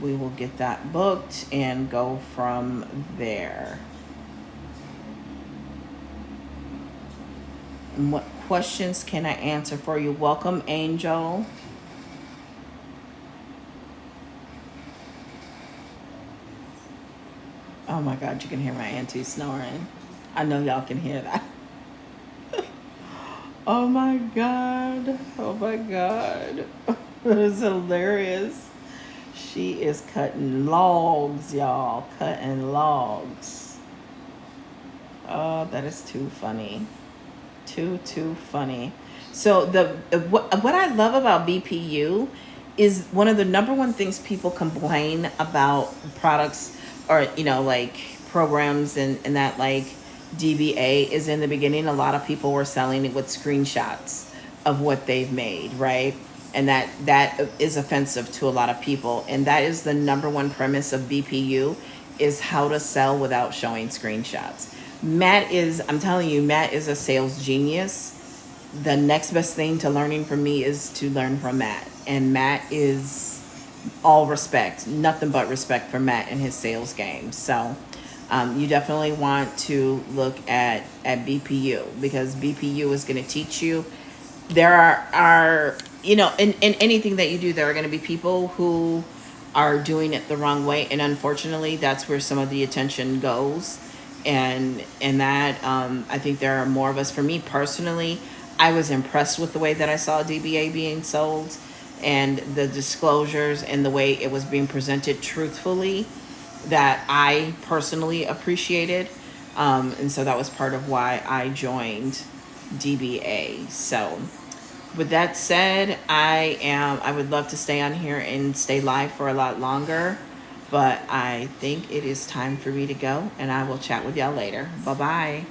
we will get that booked and go from there. And what questions can I answer for you? Welcome, Angel. Oh my God, you can hear my auntie snoring. I know y'all can hear that. Oh my God. Oh my God. That is hilarious. She is cutting logs, y'all. Cutting logs. Oh, that is too funny. Too funny. So what I love about BPU is one of the number one things people complain about products or like programs and that like DBA is in the beginning a lot of people were selling it with screenshots of what they've made, right? And that is offensive to a lot of people, and that is the number one premise of BPU is how to sell without showing screenshots. I'm telling you, Matt is a sales genius. The next best thing to learning from me is to learn from Matt. And Matt is all respect, nothing but respect for Matt and his sales game. So you definitely want to look at BPU because BPU is going to teach you. There are in anything that you do, there are going to be people who are doing it the wrong way. And unfortunately, that's where some of the attention goes. And that I think there are more of us. For me personally, I was impressed with the way that I saw DBA being sold and the disclosures and the way it was being presented truthfully that I personally appreciated. And so that was part of why I joined DBA. So with that said, I would love to stay on here and stay live for a lot longer. But I think it is time for me to go, and I will chat with y'all later. Bye-bye.